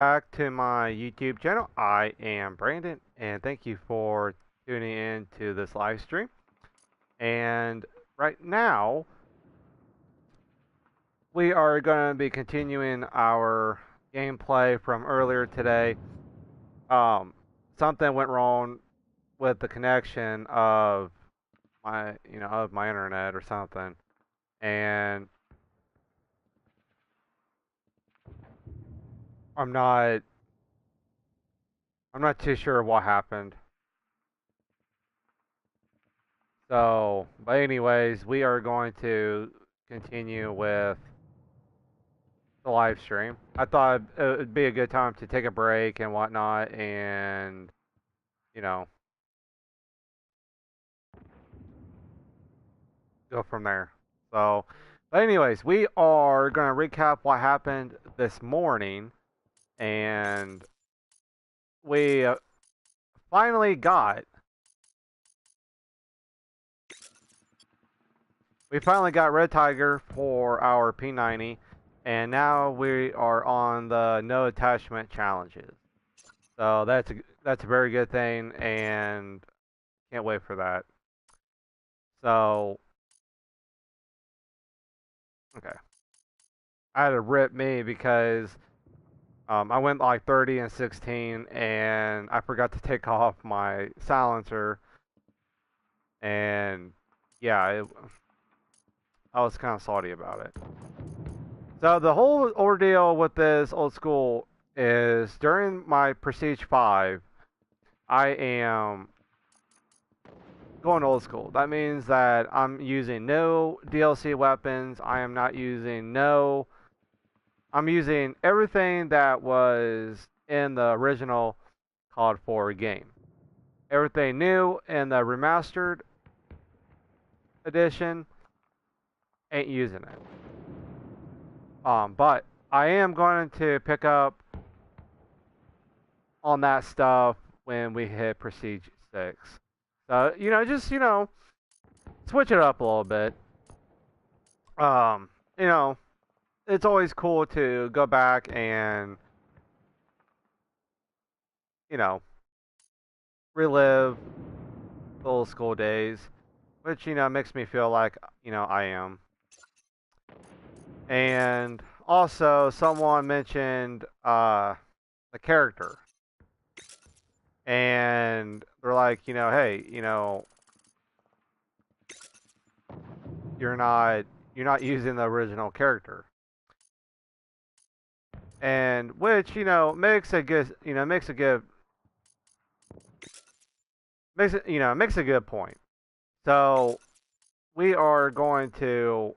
Back to my YouTube channel. I am Brandon, and thank you for tuning in to this live stream. And right now, we are going to be continuing our gameplay from earlier today. Um, Something went wrong with the connection of my internet or something, and I'm not I'm not too sure what happened. So, but anyways, we are going to continue with the live stream. I thought it would be a good time to take a break and whatnot, and you know, go from there. So, but anyways, we are gonna recap what happened this morning, and we finally got we finally got Red Tiger for our P90, and now we are on the no attachment challenges. So that's a very good thing, and can't wait for that. So okay, I had to rip me because I went like 30 and 16, and I forgot to take off my silencer, and yeah, I was kind of salty about it. So the whole ordeal with this old school is during my Prestige 5, I am going old school. That means that I'm using no DLC weapons. I'm using everything that was in the original COD 4 game. Everything new in the remastered edition, ain't using it. But I am going to pick up on that stuff when we hit Prestige 6. So, just, switch it up a little bit. Um, you know, it's always cool to go back and, you know, relive the old school days, which, makes me feel like, I am. And also, someone mentioned the character. And they're like, hey, you're not using the original character. And which, makes a good, makes a good point. So we are going to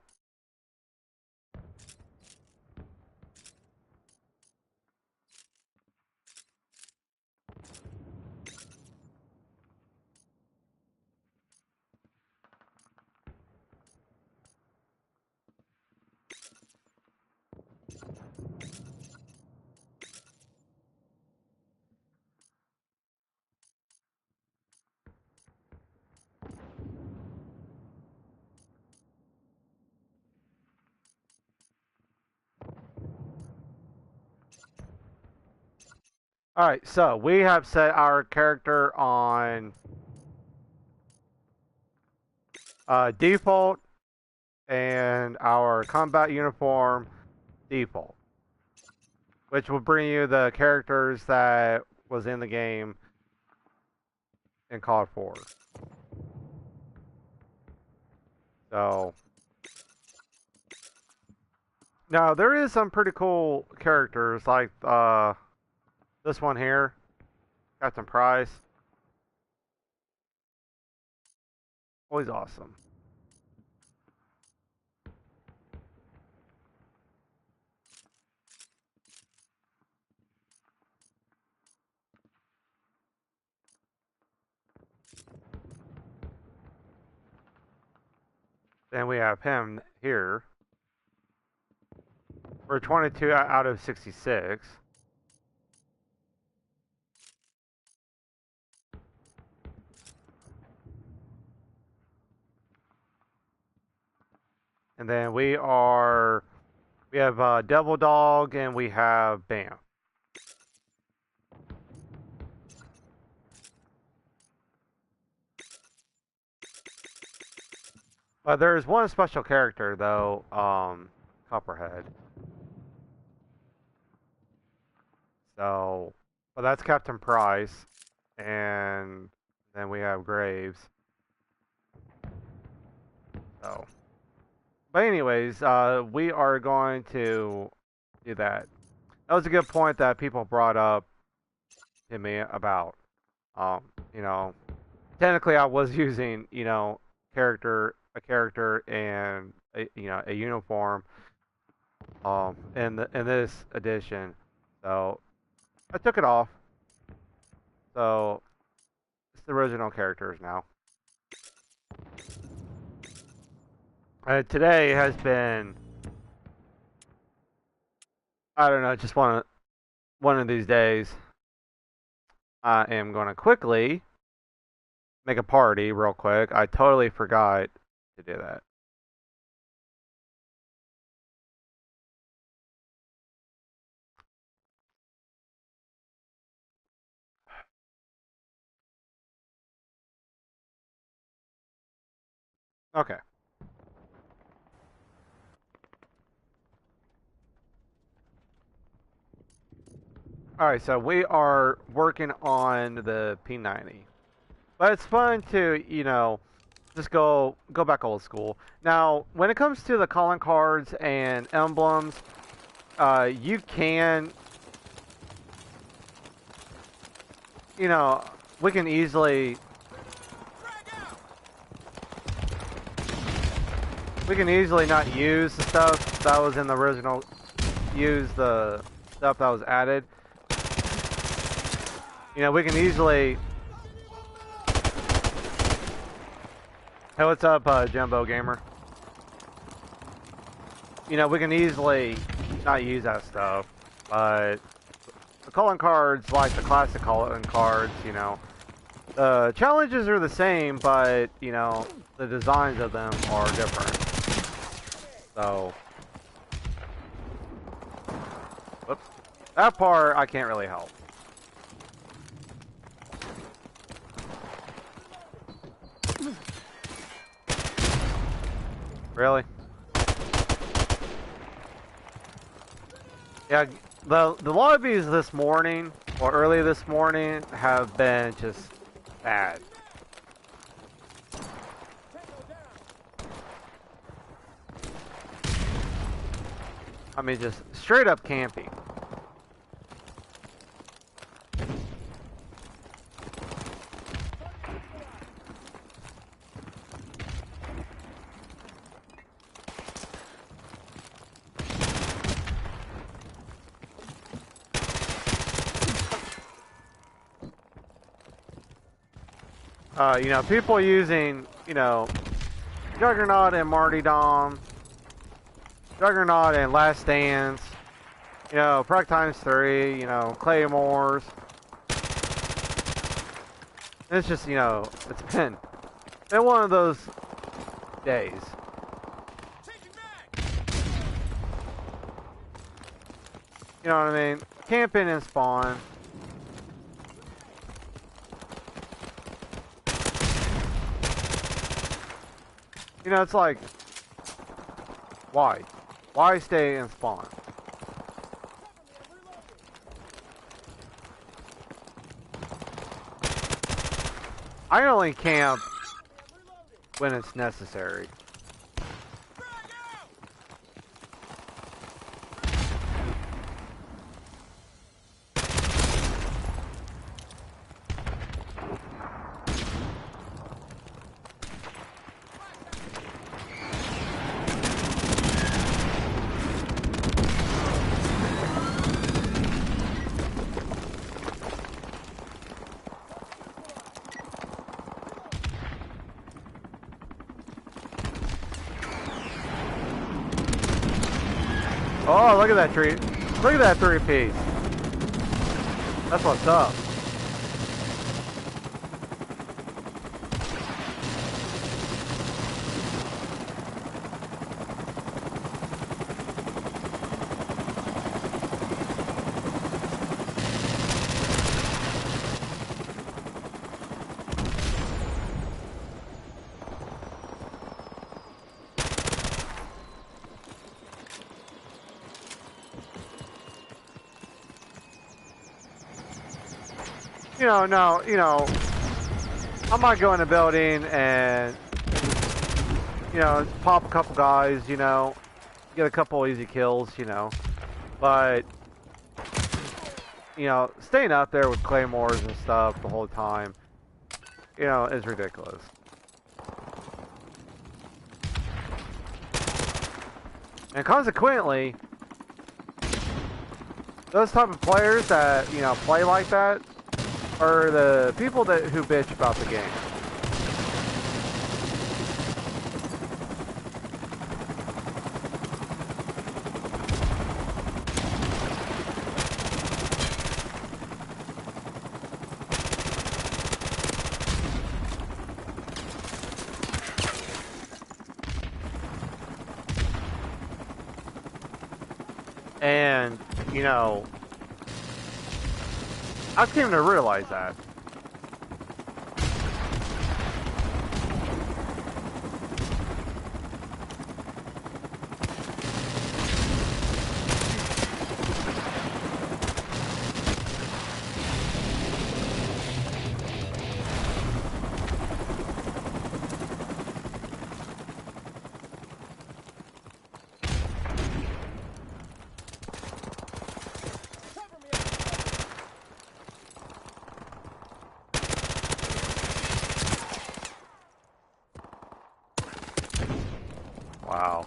all right, so we have set our character on default and our combat uniform default, which will bring you the characters that was in the game in COD 4. So now there is some pretty cool characters like this one here, Captain Price. Always awesome. Then we have him here. We're 22 out of 66. And then we have Devil Dog and we have Bam. But there's one special character though, Copperhead. So, but that's Captain Price, and then we have Graves. So, but anyways, we are going to do that. That was a good point that people brought up to me about. Um, you know, technically I was using, a character and a uniform in this edition. So I took it off. So it's the original characters now. Today has been, I don't know, just one of these days. I am going to quickly make a party real quick. I totally forgot to do that. Okay. All right, so we are working on the P90. But it's fun to, just go back old school. Now, when it comes to the calling cards and emblems, you can, you know, we can easily not use the stuff that was in the original. Use the stuff that was added. We can easily. Hey, what's up, Jumbo Gamer? We can easily not use that stuff, but the calling cards, like the classic calling cards, the challenges are the same, but the designs of them are different. So, whoops, that part I can't really help. Really? Yeah, the lobbies this morning, or early this morning, have been just bad. I mean, just straight up camping. People using, Juggernaut and Martyrdom, Juggernaut and Last Dance, Prec times 3, Claymores. It's just, it's been one of those days. You know what I mean? Camping and spawn. It's like, why? Why stay and spawn? I only camp when it's necessary. Oh, look at that tree. Look at that 3-piece. That's what's up. no, I might go in a building and, pop a couple guys, get a couple easy kills, but, staying out there with claymores and stuff the whole time, is ridiculous. And consequently, those type of players that, play like that are the people who bitch about the game. And, I came to realize that. Wow.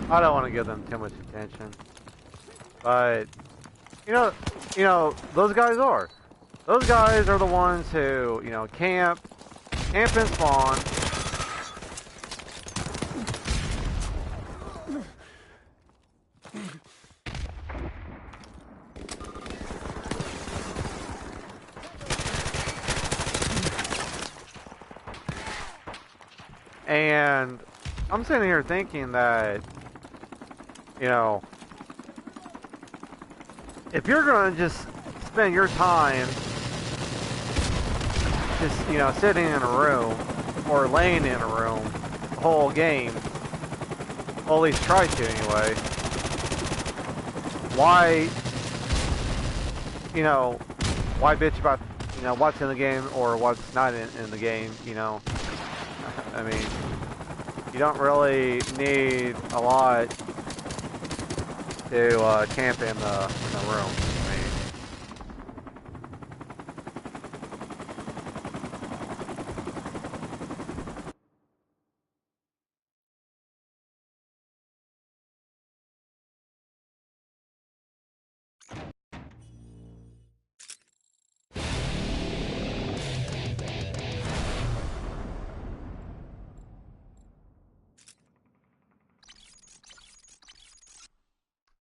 I don't want to give them too much attention, but those guys are. Those guys are the ones who, camp and spawn. And I'm sitting here thinking that, if you're going to just spend your time just, sitting in a room or laying in a room the whole game, or at least try to anyway, why bitch about, what's in the game or what's not in the game, I mean, you don't really need a lot to camp in the room. I mean,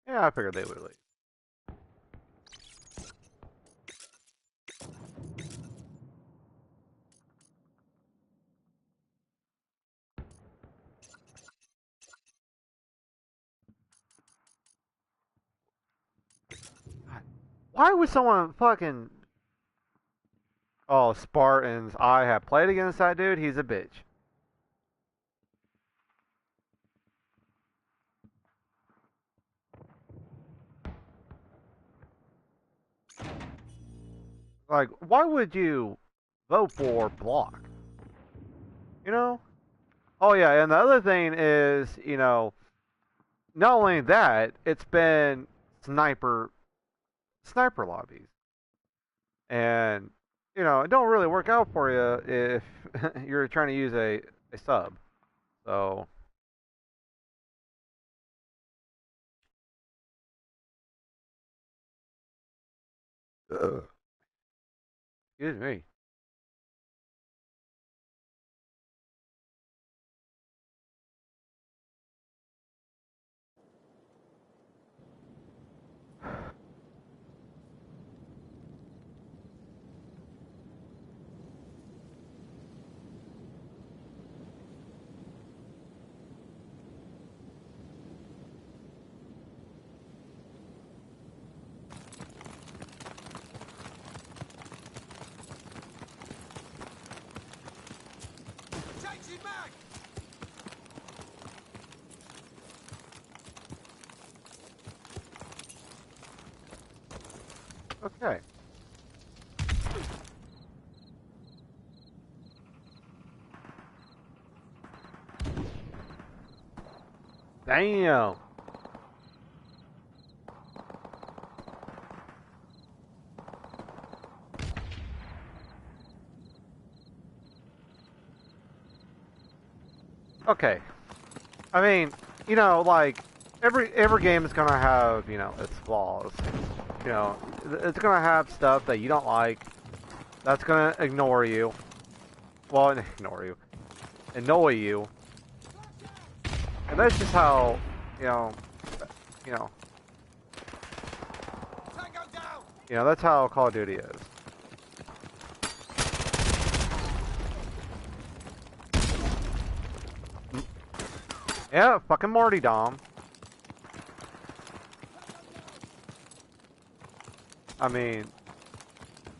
yeah, I figured they would leave. Why would someone fucking... Oh, Spartans. I have played against that dude. He's a bitch. Like, why would you vote for block? Oh, yeah, and the other thing is, not only that, it's been sniper lobbies. And, it don't really work out for you if you're trying to use a sub. So, excuse me. Okay. Damn. Okay. I mean, you know, like every game is gonna have, you know, its flaws. You know, it's gonna have stuff that you don't like. That's gonna ignore you. Well, ignore you, annoy you, and that's just how, you know, you know, that's how Call of Duty is. Yeah, fucking Marty Dom. I mean,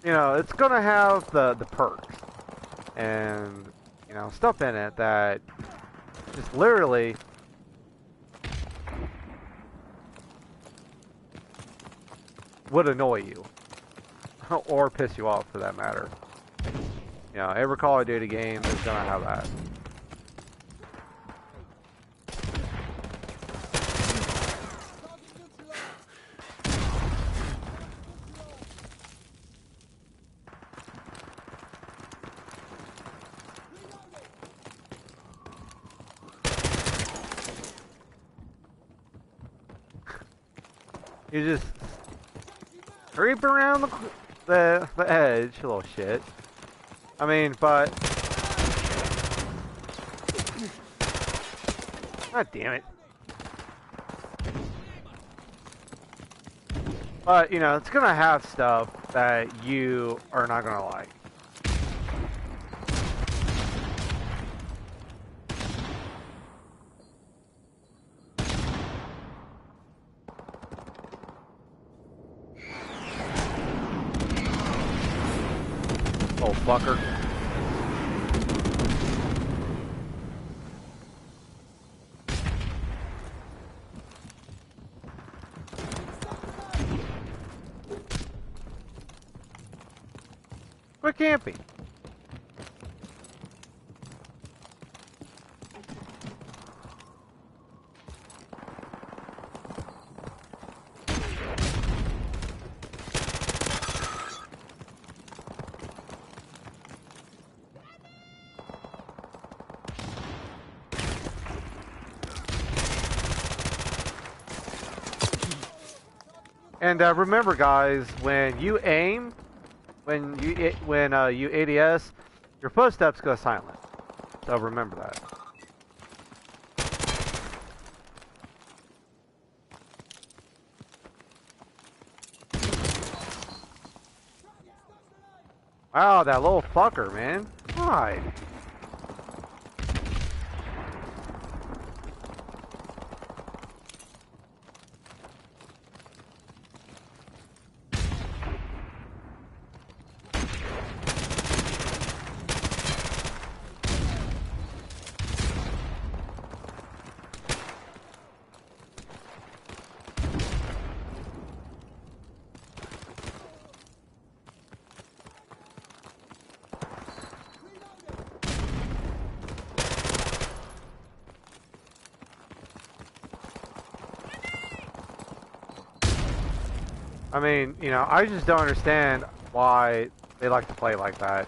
you know, it's gonna have the perks and, you know, stuff in it that just literally would annoy you or piss you off, for that matter. You know, every Call of Duty game is gonna have that. You just creep around the edge, little shit. I mean, but God damn it. But you know, it's gonna have stuff that you are not gonna like. Oh, fucker. Quit camping. And remember, guys, when you aim, when you ADS, your footsteps go silent. So remember that. Wow, that little fucker, man. God. I mean, you know, I just don't understand why they like to play like that.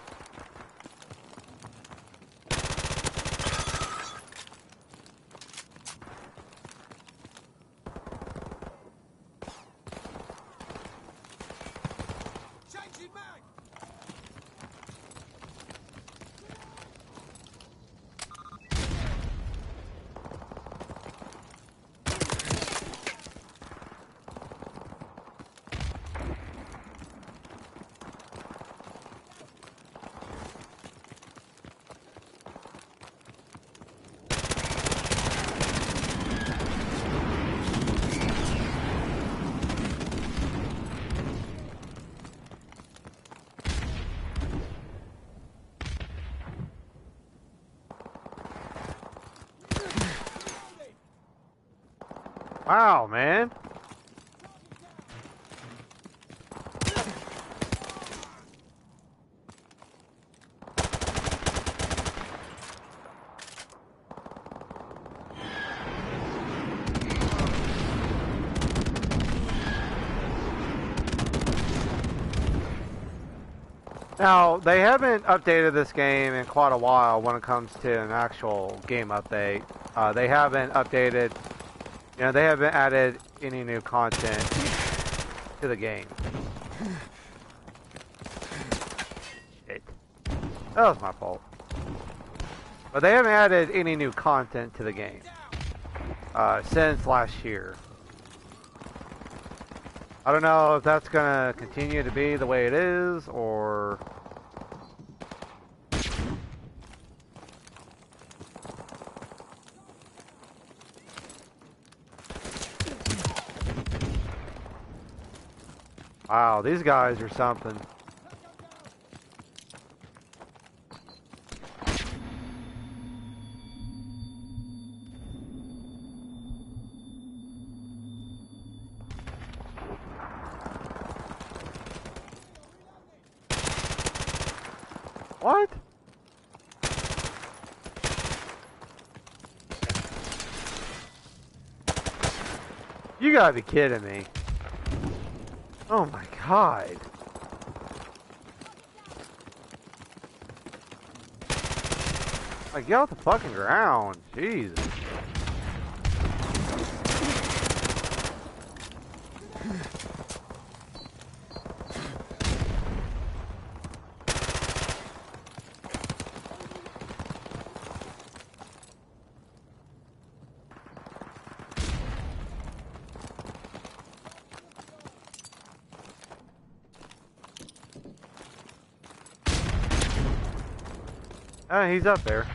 Wow, man. Now, they haven't updated this game in quite a while when it comes to an actual game update. They haven't updated, they haven't added any new content to the game. Shit. That was my fault. But they haven't added any new content to the game since last year. I don't know if that's gonna continue to be the way it is, or... Wow, these guys are something. What? You gotta be kidding me. Oh my god. Like, get off the fucking ground. Jesus. He's up there.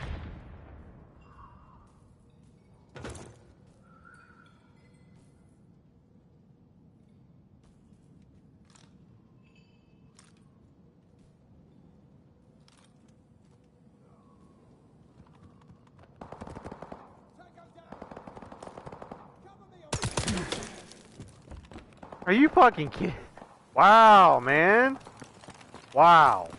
Are you fucking kidding? Wow, man. Wow.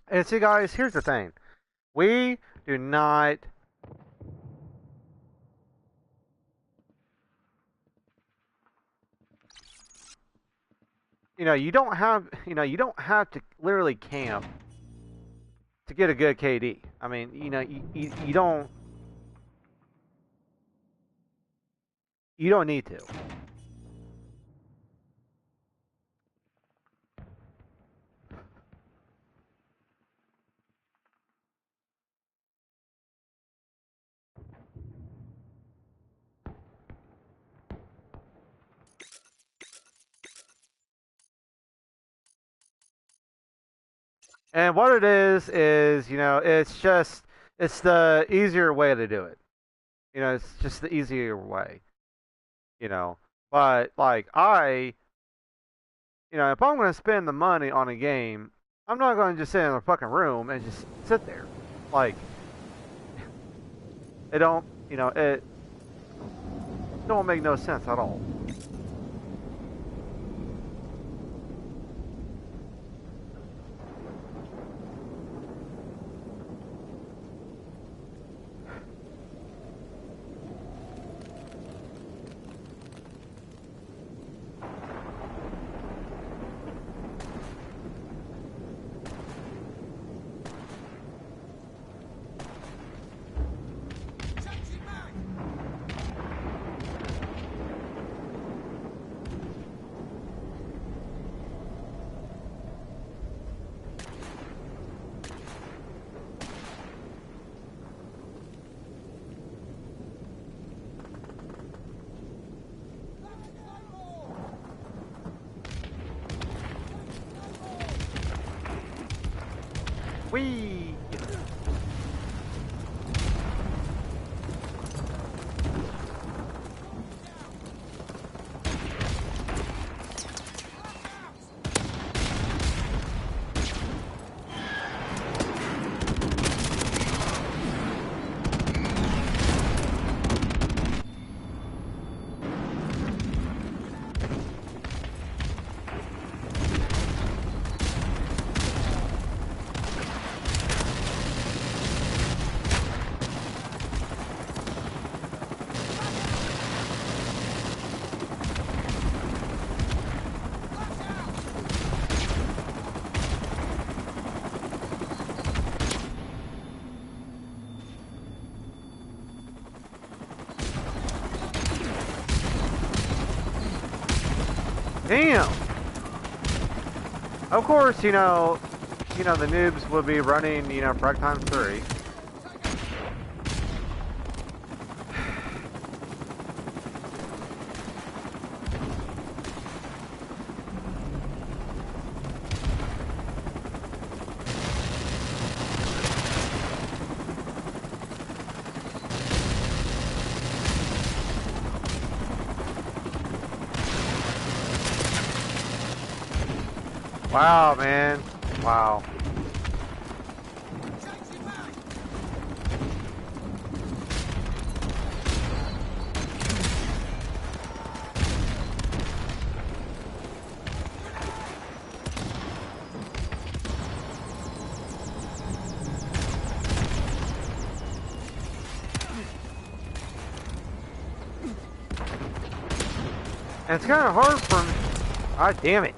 And see, guys, here's the thing. We do not... you don't have to literally camp to get a good KD. I mean, you don't need to. And what it is, it's the easier way to do it. It's just the easier way. But, like, if I'm going to spend the money on a game, I'm not going to just sit in a fucking room and just sit there. Like, it don't make no sense at all. Whee! Damn! Of course, the noobs will be running, frag times 3. Wow, man. Wow. And it's kind of hard for me. God damn it.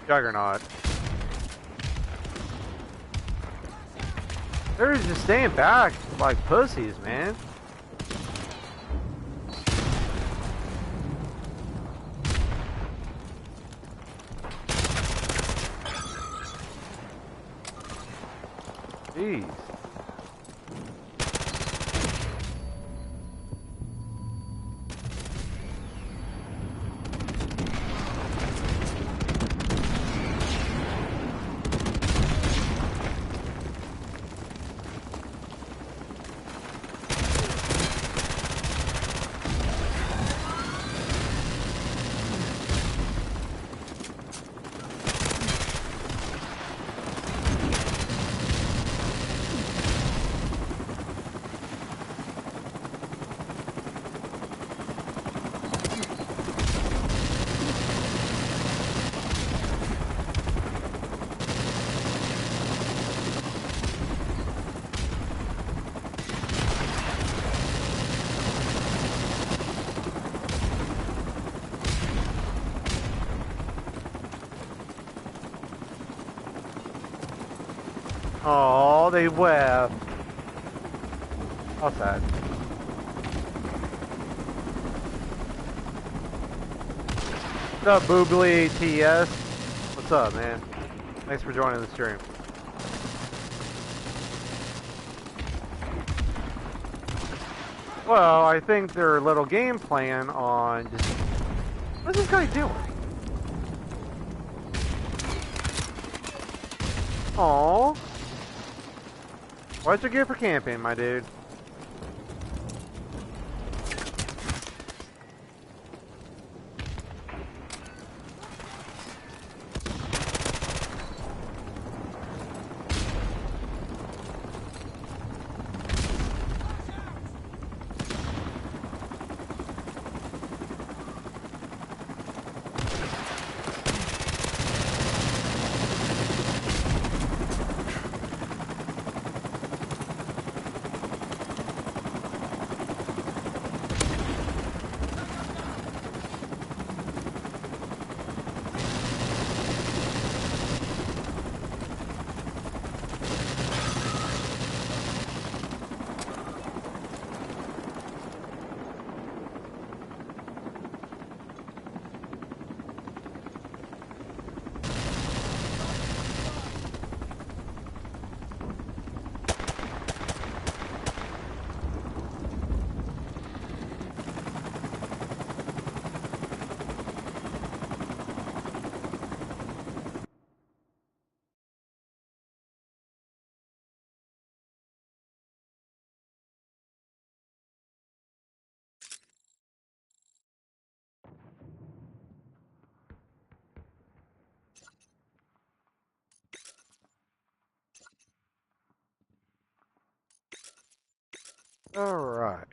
Juggernaut. They're just staying back like pussies, man. Jeez. Oh, they left. How sad. What's up, Boobly TS? What's up, man? Thanks for joining the stream. Well, I think their little game plan on just... What's this guy doing? Aww. What'd you get for camping, my dude? Alright.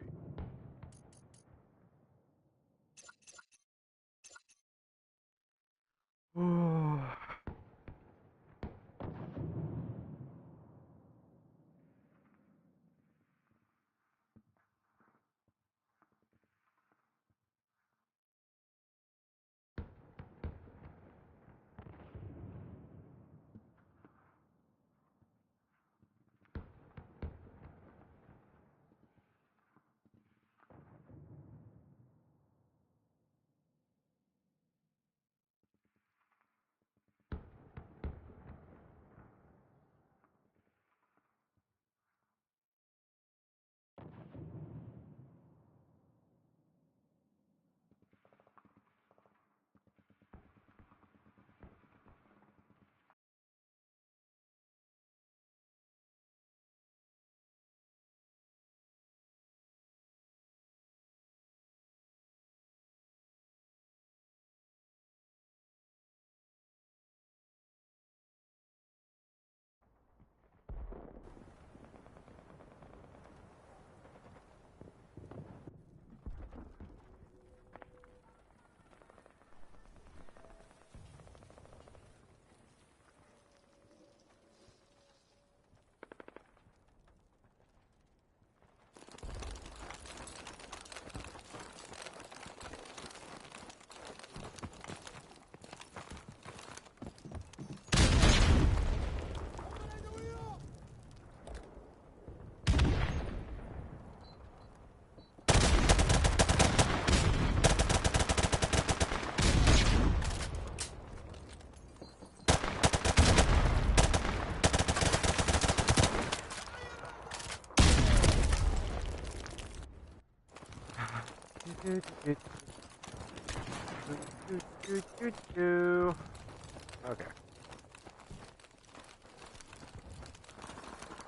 Okay.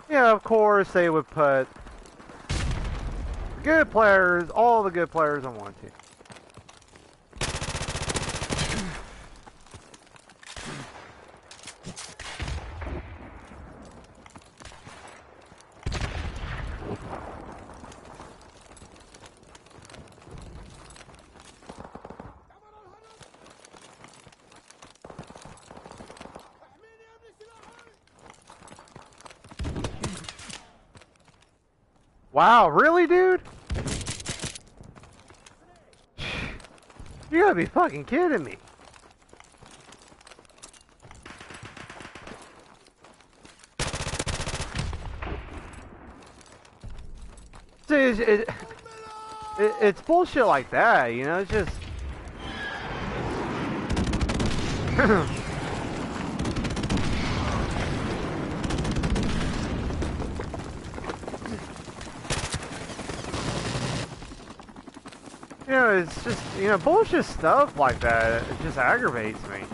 Yeah, of course they would put good players, all the good players on one team. Wow, really, dude? You gotta be fucking kidding me. See, it's bullshit like that, you know? It's just... You know, it's just, you know, bullshit stuff like that. It just aggravates me.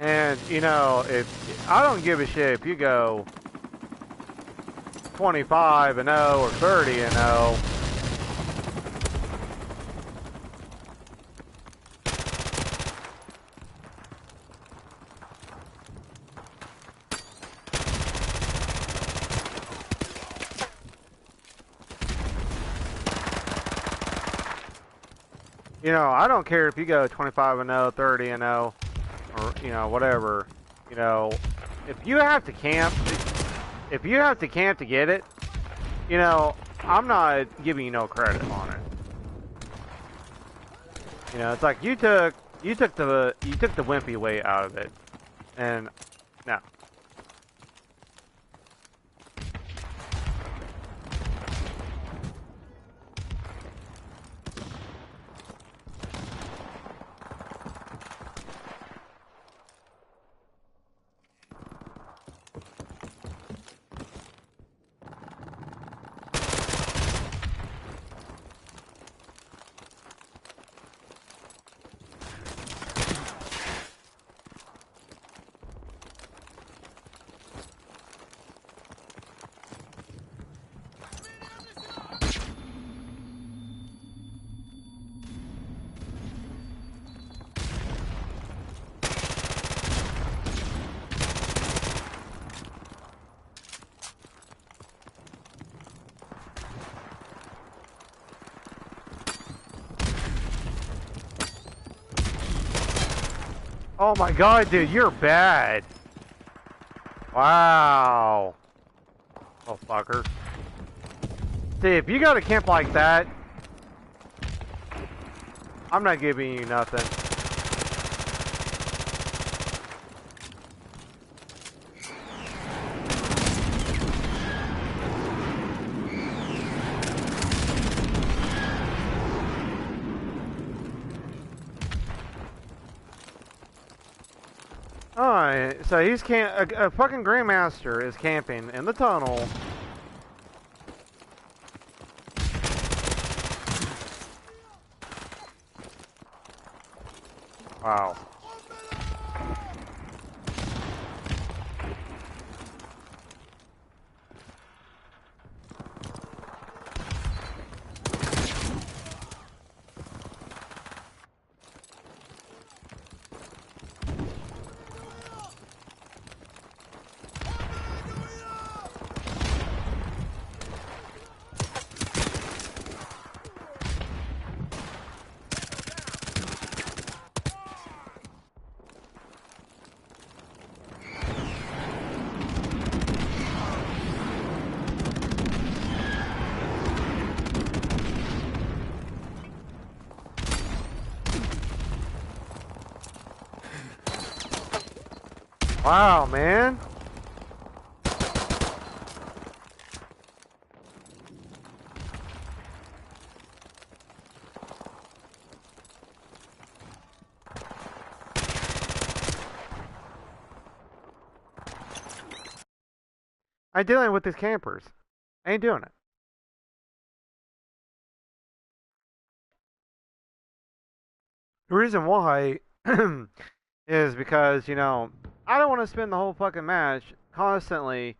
And, you know, if I don't give a shit if you go 25-0 or 30-0. You know, I don't care if you go 25-0, 30-0, or, you know, whatever. You know, if you have to camp to get it, you know, I'm not giving you no credit on it. You know, it's like you took the wimpy way out of it, and no. Oh my god, dude, you're bad. Wow. Oh, fucker. See, if you got a camp like that, I'm not giving you nothing. Alright, so he's a fucking Grandmaster is camping in the tunnel. Wow. Wow, man. I'm dealing with these campers. I ain't doing it. The reason why is because, you know, I don't want to spend the whole fucking match constantly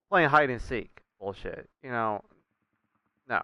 playing hide and seek bullshit. You know, no.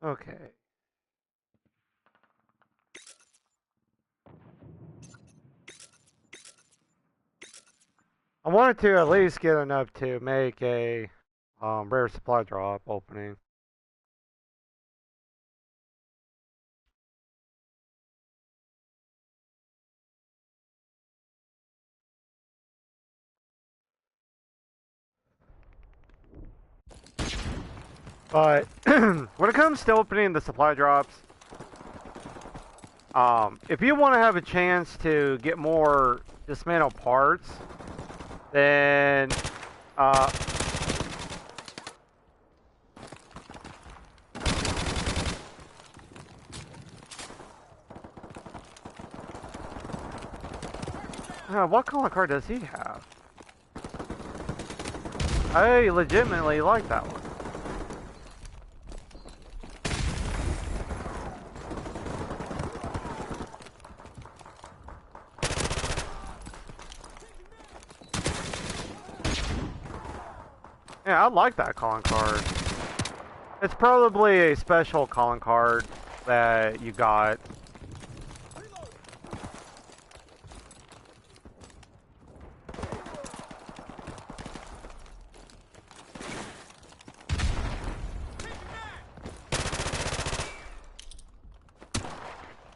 Okay. I wanted to at least get enough to make a rare supply drop opening. But when it comes to opening the supply drops, if you want to have a chance to get more dismantled parts, then what color card does he have? I legitimately like that one. Yeah, I like that calling card. It's probably a special calling card that you got.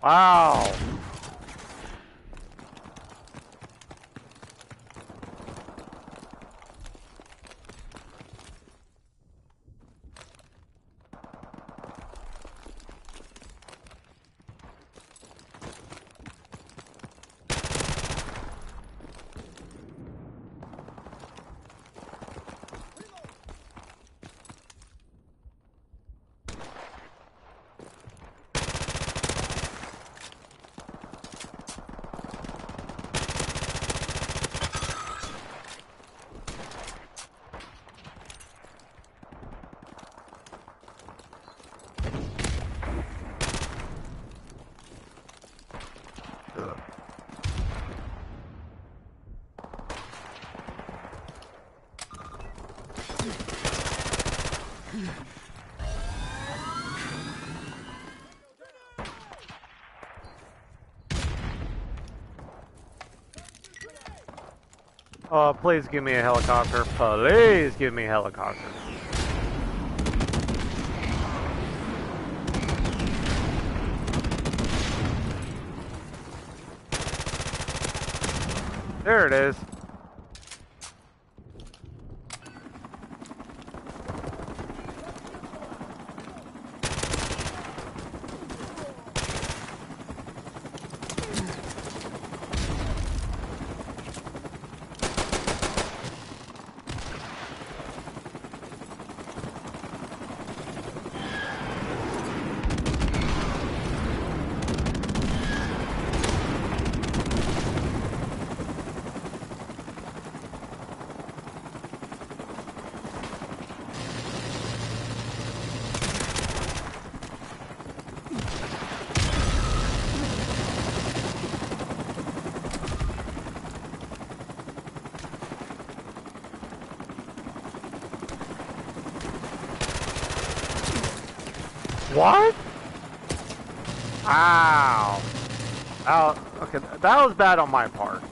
Wow. Oh, please give me a helicopter. Please give me a helicopter. There it is. What? Ow. Ow. Okay, that was bad on my part.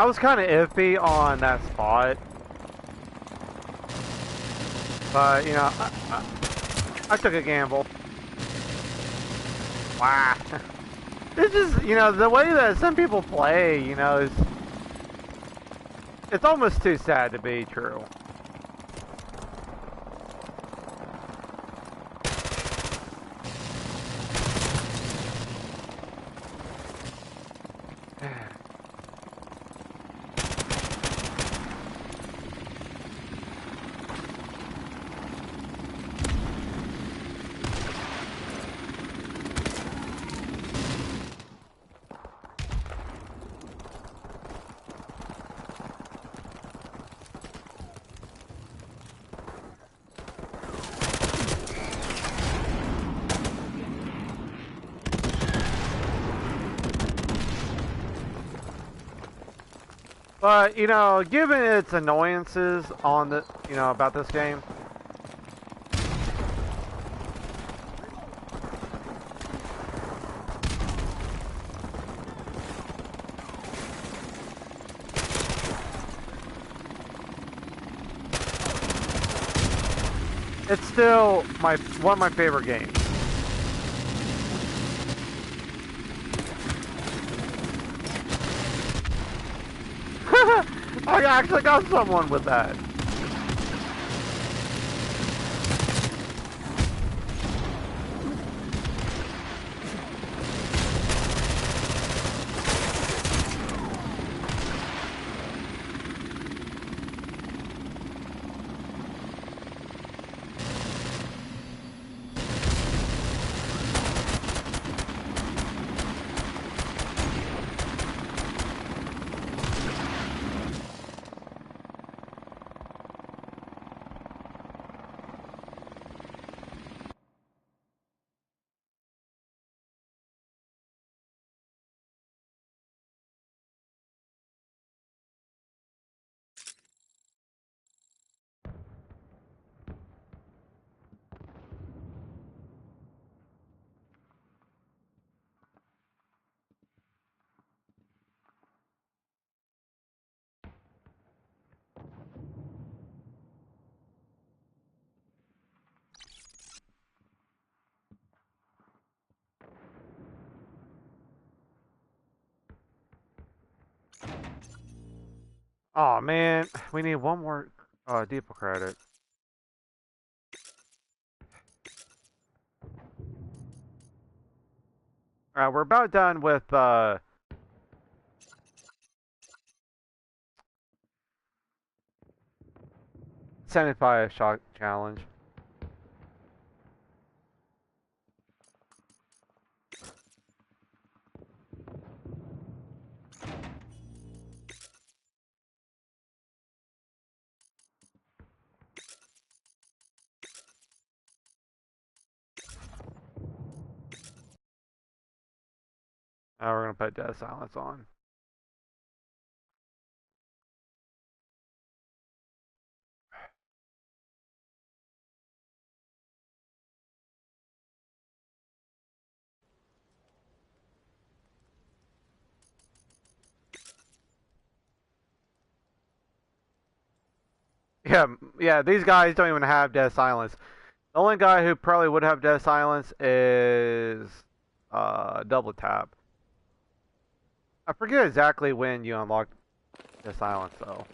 I was kind of iffy on that spot, but you know, I took a gamble. Wow, it's just, you know, the way that some people play, you know, is it's almost too sad to be true. But, you know, given its annoyances on the, you know, about this game, it's still one of my favorite games. I actually got someone with that. Oh man, we need one more depot credit. Alright, we're about done with 75 shot challenge. Now we're gonna put dead silence on. Yeah, these guys don't even have dead silence. The only guy who probably would have dead silence is double tap. I forget exactly when you unlock dead silence though.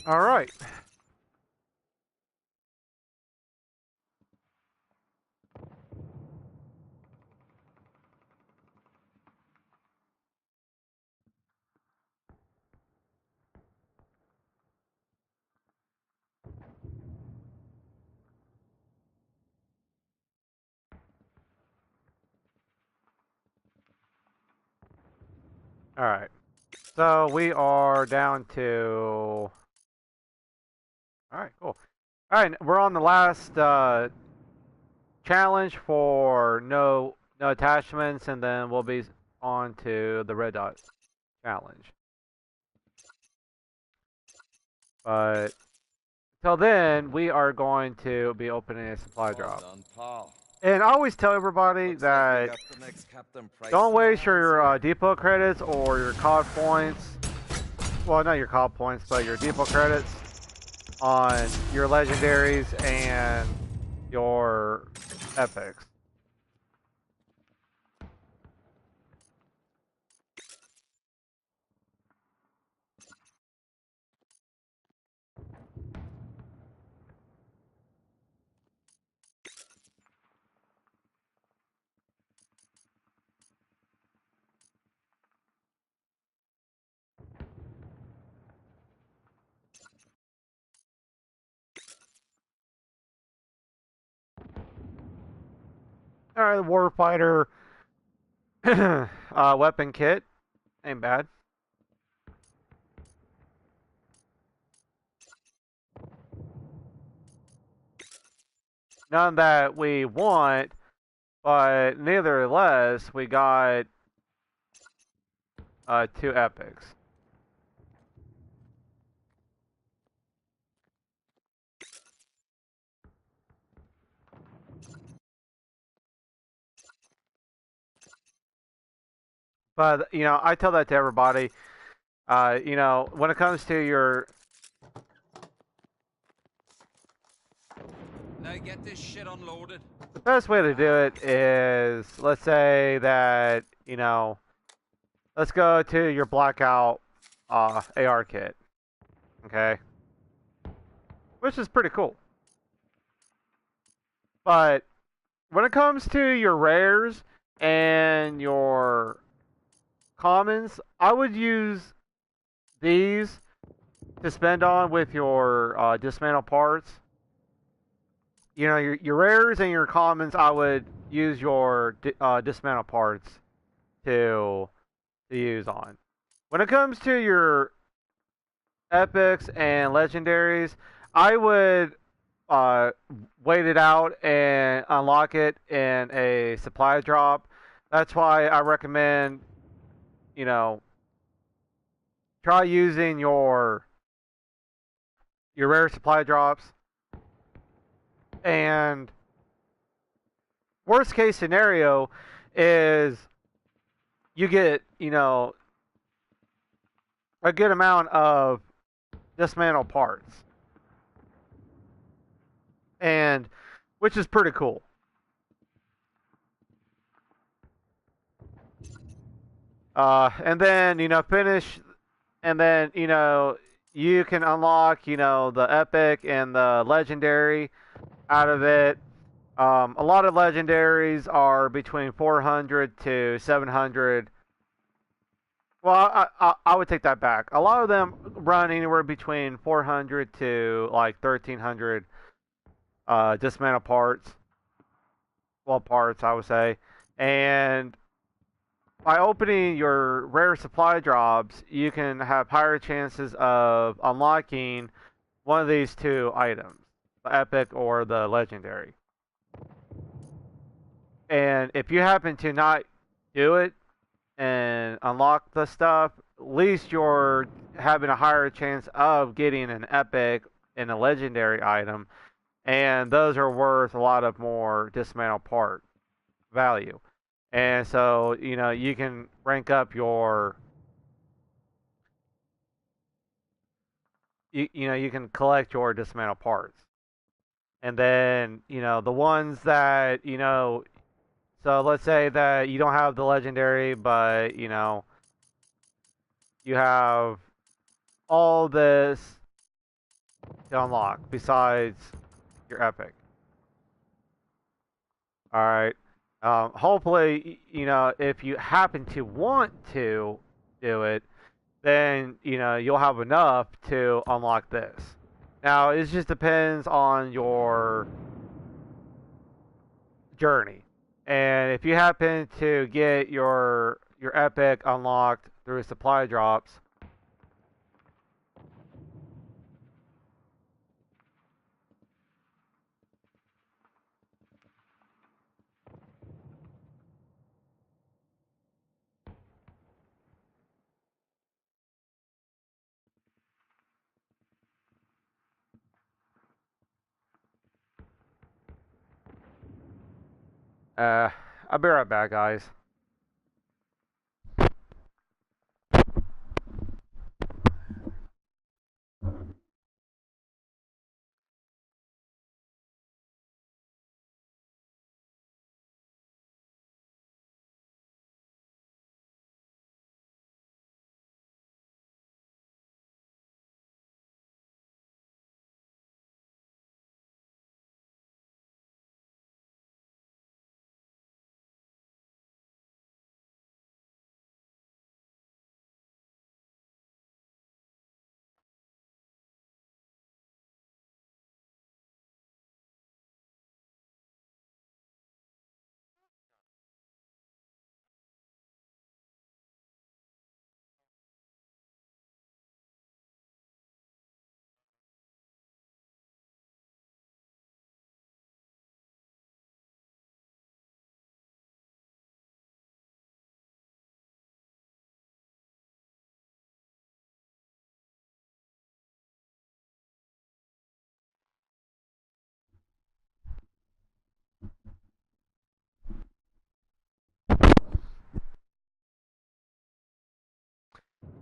All right. All right. So we are down to. All right, cool. All right, we're on the last challenge for no attachments, and then we'll be on to the red dot challenge. But till then, we are going to be opening a supply drop. Done, pal. And I always tell everybody Looks like we that got the next Captain Price don't in our waste your hands depot credits or your COD points. Well, not your COD points, but your depot credits on your legendaries and your epics. All right, the Warfighter weapon kit ain't bad. None that we want, but nevertheless, we got 2 epics. But I tell that to everybody. When it comes to your Now get this shit unloaded. the best way to do it is, let's say that let's go to your blackout AR kit, okay, which is pretty cool. But when it comes to your rares and your commons, I would use these to spend on with your dismantle parts. Your rares and your commons, I would use your dismantle parts to use on. When it comes to your epics and legendaries, I would wait it out and unlock it in a supply drop. That's why I recommend, try using your rare supply drops. And worst case scenario is you get, a good amount of dismantle parts. And which is pretty cool. And then, finish, and then, you can unlock, the epic and the legendary out of it. A lot of legendaries are between 400 to 700. Well, I would take that back. A lot of them run anywhere between 400 to like 1300 dismantle parts. Well, parts, I would say. And by opening your rare supply drops, you can have higher chances of unlocking one of these 2 items, the epic or the legendary. And if you happen to not do it and unlock the stuff, at least you're having a higher chance of getting an epic and a legendary item, and those are worth a lot of more dismantle part value. And so, you can rank up you can collect your dismantle parts. And then, the ones that, so let's say that you don't have the legendary, but, you have all this to unlock besides your epic. All right. Hopefully, if you happen to want to do it, then you'll have enough to unlock this. Now, it just depends on your journey, and if you happen to get your epic unlocked through supply drops. Uh, I'll be right back, guys.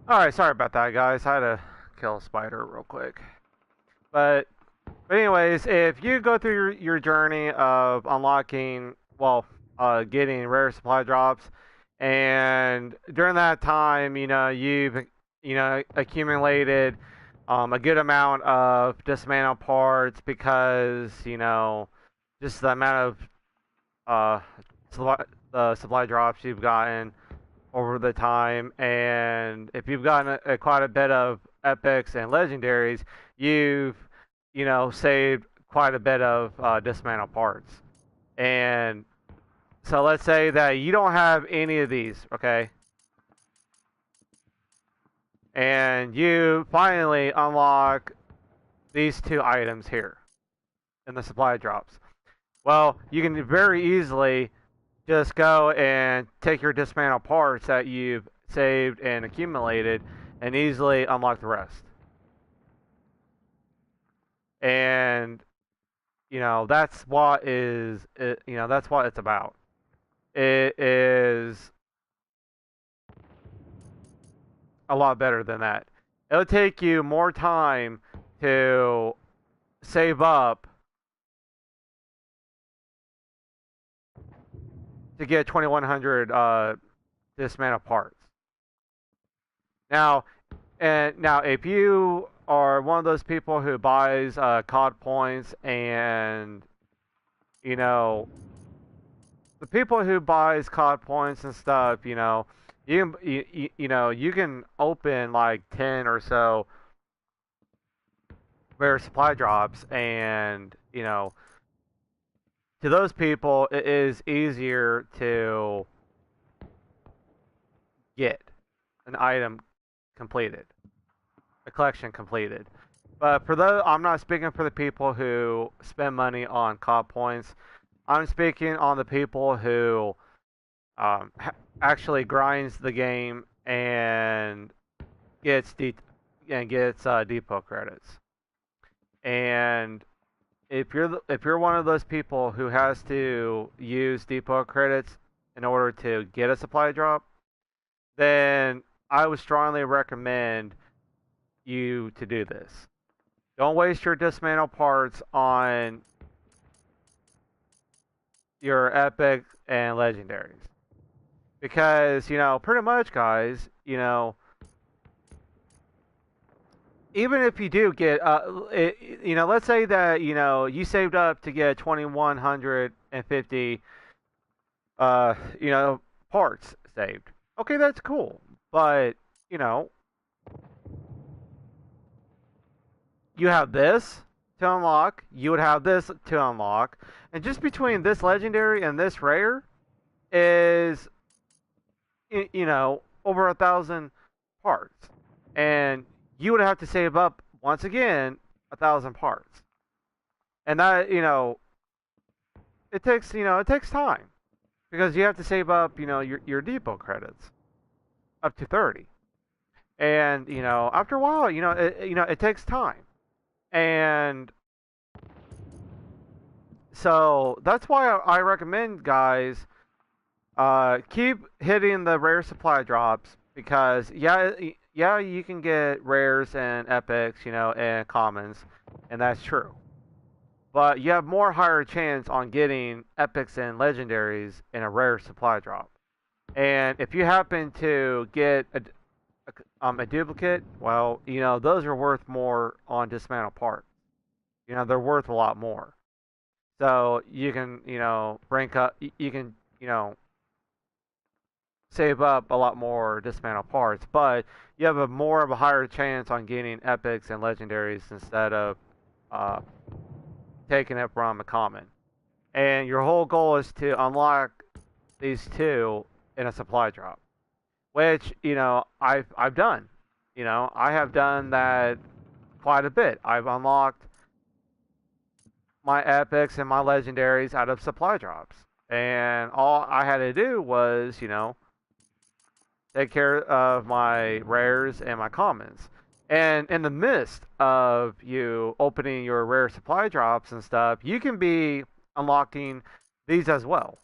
All right, sorry about that, guys. I had to kill a spider real quick. But anyways, if you go through your journey of unlocking, well, getting rare supply drops, and during that time, you've accumulated a good amount of dismantle parts because just the amount of uh, supply drops you've gotten over the time, and if you've gotten quite a bit of epics and legendaries, you've saved quite a bit of dismantle parts. And so let's say that you don't have any of these, okay? And you finally unlock these two items here in the supply drops. Well, you can very easily just go and take your dismantle parts that you've saved and accumulated and easily unlock the rest. And that's what that's what it's about. It is a lot better than that. It'll take you more time to save up to get 2100 dismantle parts. Now, if you are one of those people who buys COD points, and the people who buys COD points and stuff, you can open like 10 or so rare supply drops, and to those people it is easier to get an item completed, a collection completed. But for those, I'm not speaking for the people who spend money on COD points. I'm speaking on the people who actually grinds the game and gets depot credits. And if you're one of those people who has to use depot credits in order to get a supply drop, then I would strongly recommend you to do this. Don't waste your dismantle parts on your epic and legendaries. Because, pretty much, guys, even if you do get, let's say that you saved up to get 2,150, uh, you know, parts saved. Okay, that's cool, but you know, you have this to unlock. You would have this to unlock, and just between this legendary and this rare is, over 1,000 parts, and you would have to save up once again 1,000 parts, and that it takes time because you have to save up your depot credits up to 30, and after a while it takes time, and so that's why I recommend guys keep hitting the rare supply drops because yeah, you can get rares and epics, and commons, and that's true. But you have more higher chance on getting epics and legendaries in a rare supply drop. And if you happen to get a duplicate, well, those are worth more on dismantle parts. They're worth a lot more. So you can, rank up. You can, save up a lot more dismantle parts, but you have a more of a higher chance on getting epics and legendaries instead of uh, taking it from a common. And your whole goal is to unlock these two in a supply drop, which I've done. I have done that quite a bit. I've unlocked my epics and my legendaries out of supply drops, and all I had to do was take care of my rares and my commons. And in the midst of you opening your rare supply drops and stuff, you can be unlocking these as well.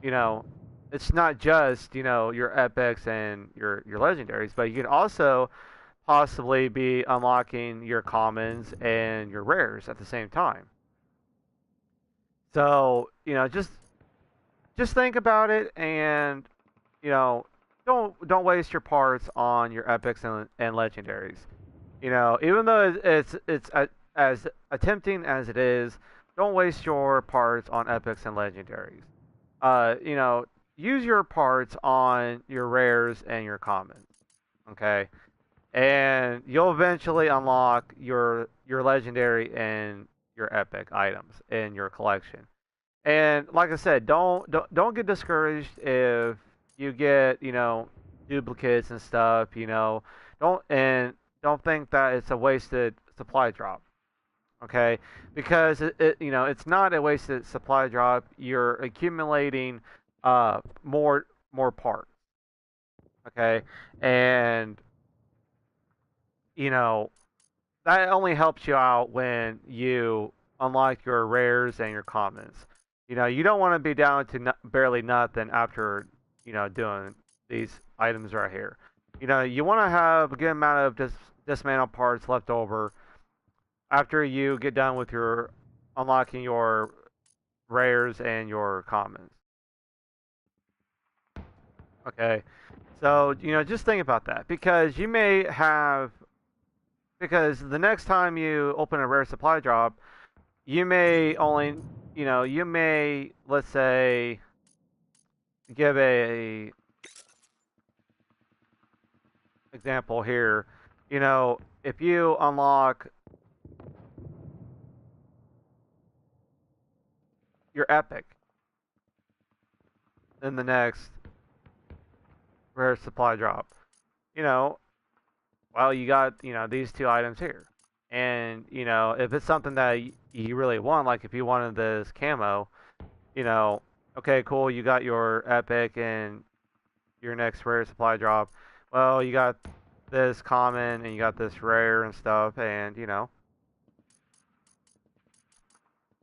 You know, it's not just, your epics and your legendaries, but you can also possibly be unlocking your commons and your rares at the same time. So, just think about it, and you know, don't waste your parts on your epics and legendaries. Even though it's as tempting as it is, don't waste your parts on epics and legendaries. Uh, you know, use your parts on your rares and your commons. Okay, and you'll eventually unlock your legendary and your epic items in your collection. And like I said, don't get discouraged if you get duplicates and stuff. Don't think that it's a wasted supply drop. Okay, because it's not a wasted supply drop. You're accumulating more parts. Okay, and you know that only helps you out when you unlock your rares and your commons. You don't want to be down to barely nothing after, doing these items right here. You want to have a good amount of dismantle parts left over after you get done with your unlocking your rares and your commons. Okay. So, just think about that because because the next time you open a rare supply drop, you may only, let's say, give a example here. If you unlock your epic in the next rare supply drop, you know, well, you got, these two items here. And, if it's something that you really want, like if you wanted this camo, you know, okay, cool, you got your epic and your next rare supply drop. Well, you got this common and you got this rare and stuff, and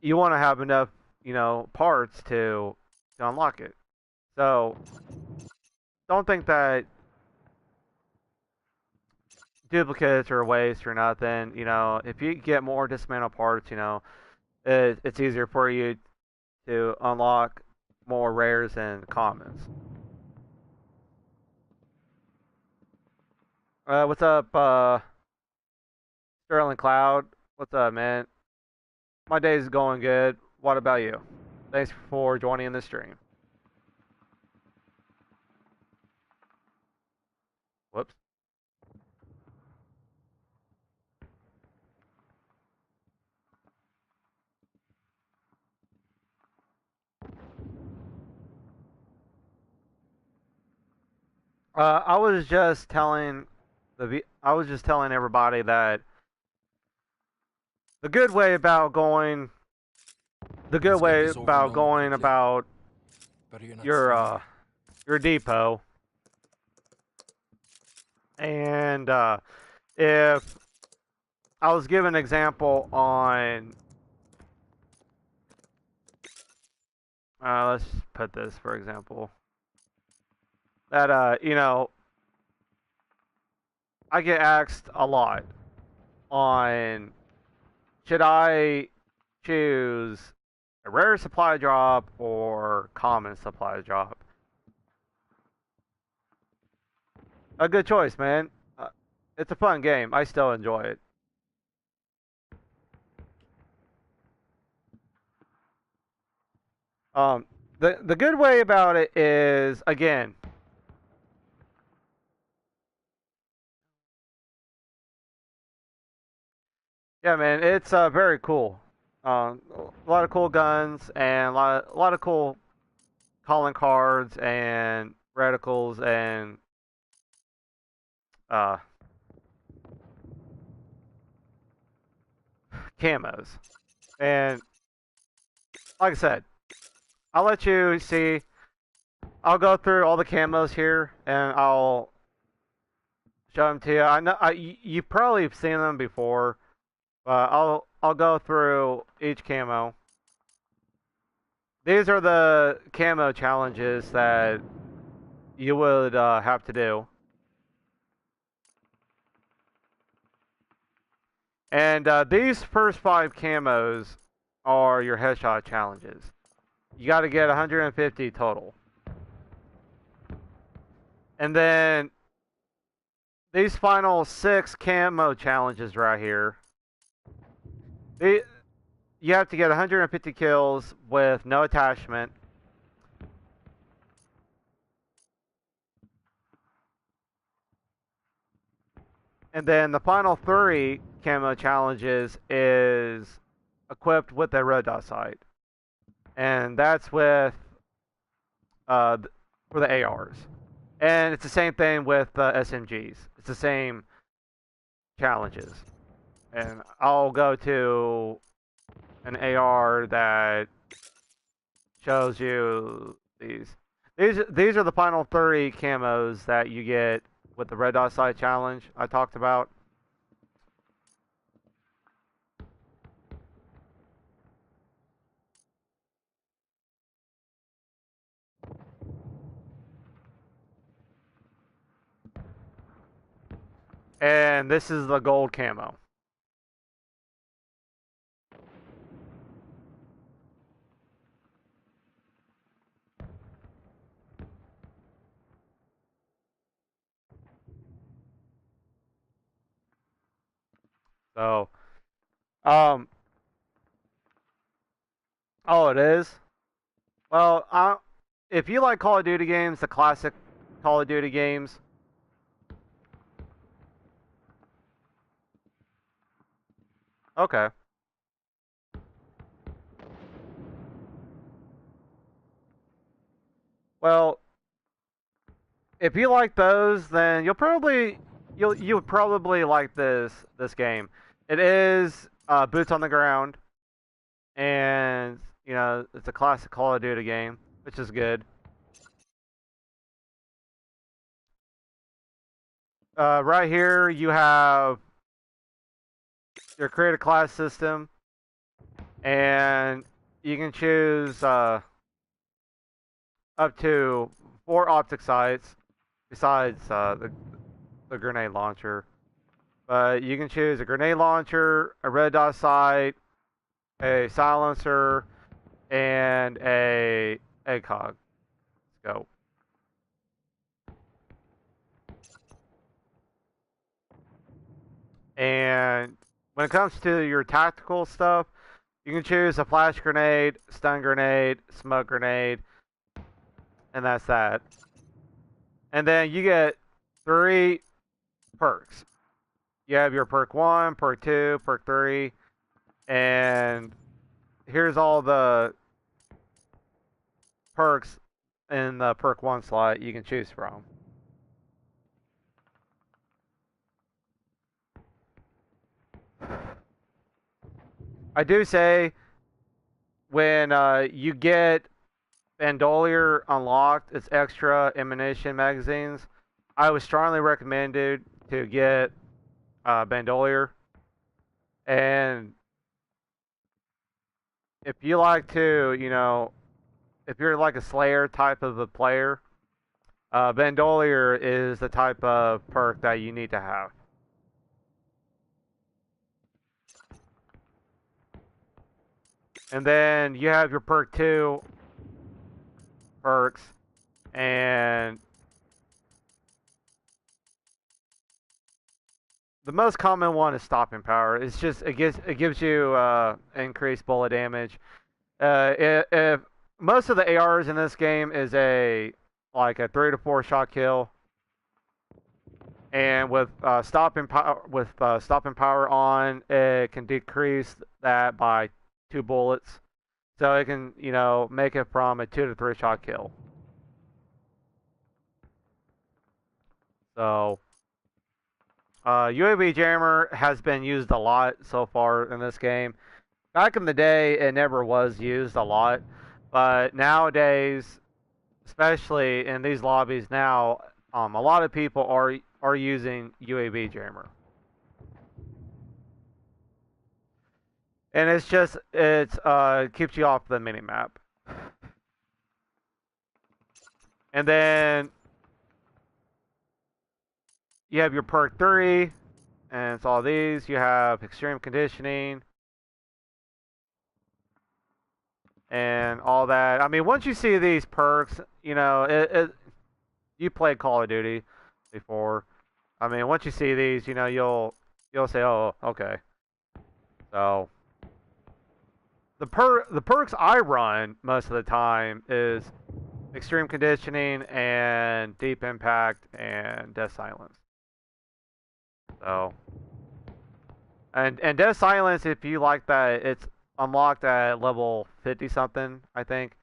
you want to have enough, parts to unlock it. So don't think that duplicates are a waste or nothing. If you get more dismantle parts, it's easier for you to unlock more rares and commons. What's up, Sterling Cloud? What's up, man? My day's going good. What about you? Thanks for joining in the stream. Whoops. I was just telling everybody that the good way about going, the good Let's get way this over and about done with going quickly. about Better you're not your sleeping. your depot, and if I was giving an example on, let's put this for example, that I get asked a lot on should I choose a rare supply drop or common supply drop. A good choice, man. It's a fun game. I still enjoy it. The good way about it is again, yeah, man, it's very cool. A lot of cool guns and a lot of cool calling cards and reticles and uh, camos. And like I said, I'll let you see. I'll go through all the camos here and I'll show them to you. I know you've probably seen them before, but I'll go through each camo. These are the camo challenges that you would have to do. And these first 5 camos are your headshot challenges. You got to get 150 total. And then these final 6 camo challenges right here, you have to get 150 kills with no attachment. And then the final 3 camo challenges is equipped with a red dot sight. And that's with for the ARs. And it's the same thing with SMGs. It's the same challenges. And I'll go to an AR that shows you these. These are the final 30 camos that you get with the red dot sight challenge I talked about. And this is the gold camo. So, um, oh, it is. Well, if you like Call of Duty games, the classic Call of Duty games. Okay. Well, if you like those, then you would probably like this game. It is boots on the ground, and it's a classic Call of Duty game, which is good. Right here you have your create a class system, and you can choose up to 4 optic sights besides the grenade launcher. But you can choose a grenade launcher, a red dot sight, a silencer, and a ACOG scope. And when it comes to your tactical stuff, you can choose a flash grenade, stun grenade, smoke grenade, and that's that. And then you get 3 perks. You have your perk 1, perk 2, perk 3, and here's all the perks in the perk 1 slot you can choose from. I do say when you get Bandolier unlocked, it's extra ammunition magazines. I would strongly recommend it to get Bandolier. And if you like to, if you're like a Slayer type of a player, Bandolier is the type of perk that you need to have. And then you have your perk 2 perks, and the most common one is stopping power. It's just it gives you increased bullet damage. If most of the ARs in this game is like a 3 to 4 shot kill, and with stopping power on, it can decrease that by 2 bullets, so it can make it from a 2 to 3 shot kill. So UAV jammer has been used a lot so far in this game. Back in the day, it never was used a lot, but nowadays, especially in these lobbies now, a lot of people are using UAV jammer, and it's keeps you off the mini map. And then you have your perk 3, and it's all these. You have extreme conditioning and all that. I mean, once you see these perks, you played Call of Duty before. I mean, once you see these, you'll say, "Oh, okay." So the perks I run most of the time is extreme conditioning and deep impact and death silence. So and death silence, if you like that, it's unlocked at level 50 something, I think.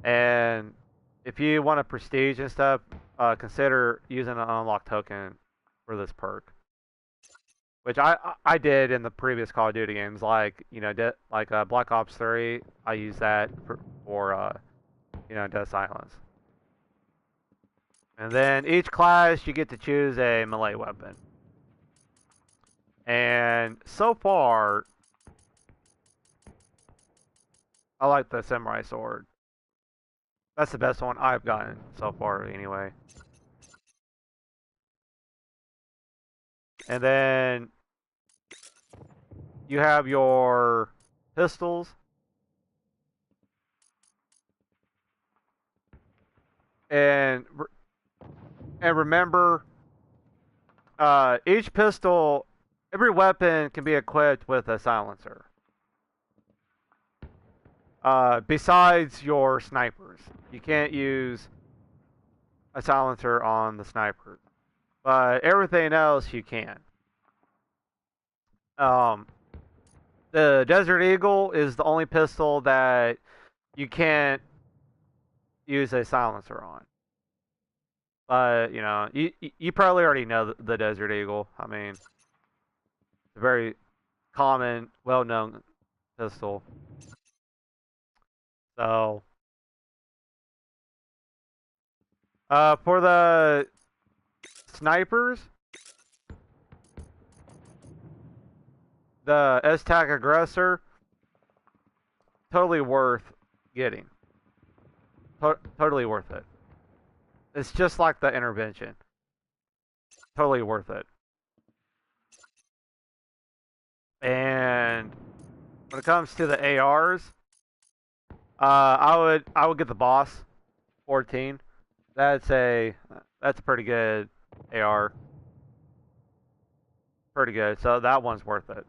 And if you want a prestige and stuff, consider using an unlock token for this perk, which I did in the previous Call of Duty games, like Black Ops 3. I used that for Death Silence. And then each class you get to choose a melee weapon. And so far, I like the samurai sword. That's the best one I've gotten so far, anyway. And then you have your pistols. And remember, each pistol, every weapon can be equipped with a silencer. Besides your snipers, you can't use a silencer on the snipers, but everything else you can. The Desert Eagle is the only pistol that you can't use a silencer on. But you probably already know the Desert Eagle. I mean, it's a very common, well-known pistol. So, for the snipers, the S-Tac Aggressor, totally worth getting. Totally worth it. It's just like the Intervention. Totally worth it. And when it comes to the ARs, I would get the Boss 14. That's a pretty good AR. pretty good. So that one's worth it.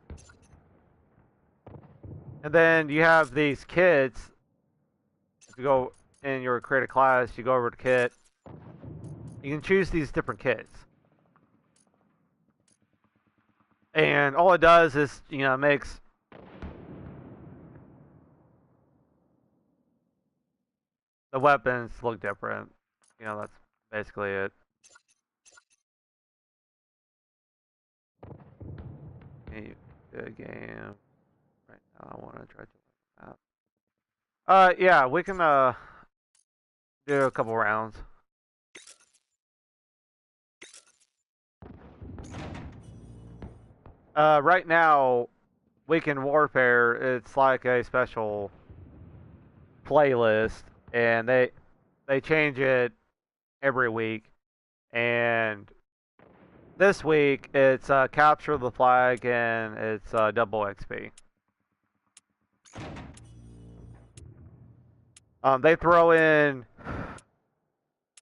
And then you have these kits. If you go in your create a class, you go over to kit. You can choose these different kits. And all it does is, you know, makes the weapons look different. You know, that's basically it. Good game. Right now, I want to try to out. Yeah, we can do a couple rounds. Right now, Weekend Warfare, it's like a special playlist, and they change it every week. And this week, it's Capture the Flag, and it's double XP. They throw in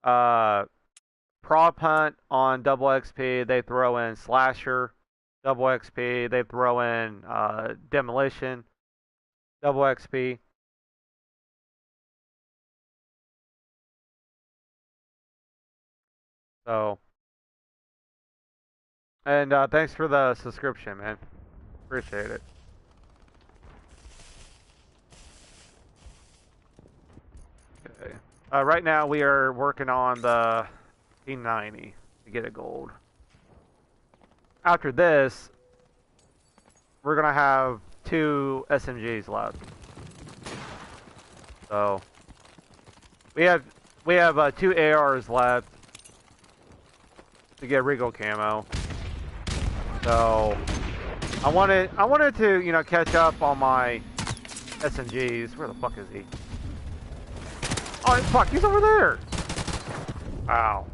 Prop Hunt on double XP. They throw in Slasher, double XP. They throw in Demolition, double XP. So, and thanks for the subscription, man. Appreciate it. Okay. Right now we are working on the P90 to get a gold. After this, we're gonna have 2 SMGs left. So we have 2 ARs left to get Regal camo. So I wanted to, you know, catch up on my SMGs. Where the fuck is he? Oh fuck, he's over there. Wow.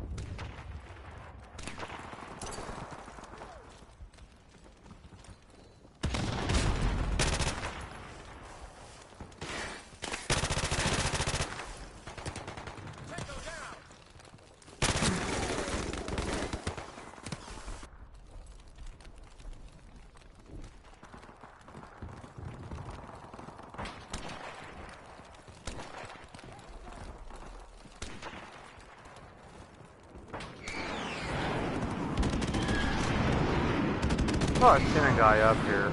Oh, I've seen a guy up here.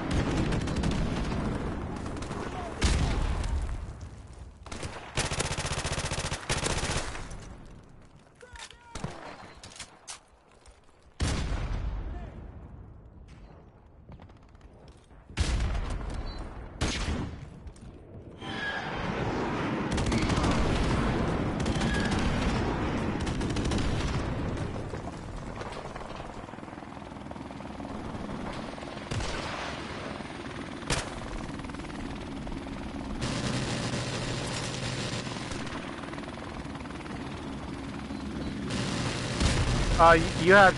You had...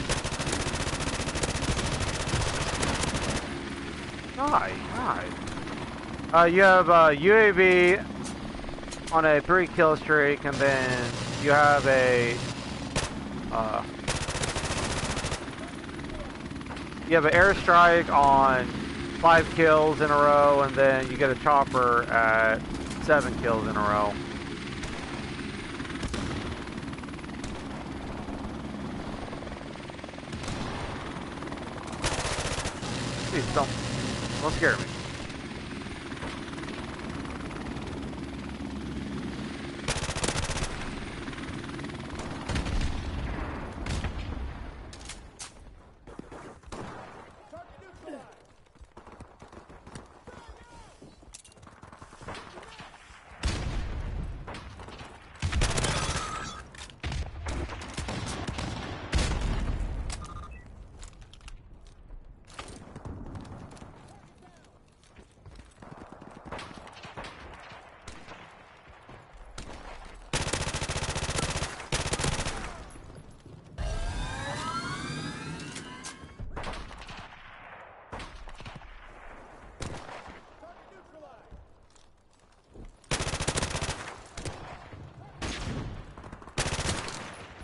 Die. You have UAV on a 3 kill streak, and then you have a... you have an airstrike on 5 kills in a row, and then you get a chopper at 7 kills in a row. Please don't scare me.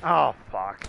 Oh, fuck.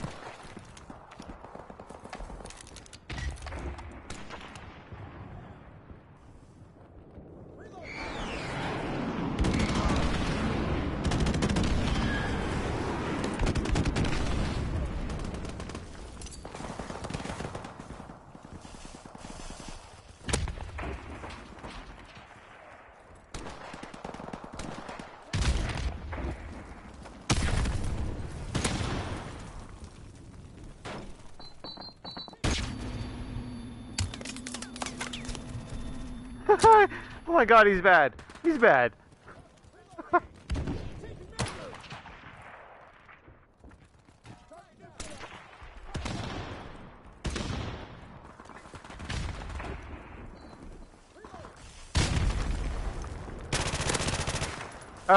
Oh my god, he's bad. He's bad.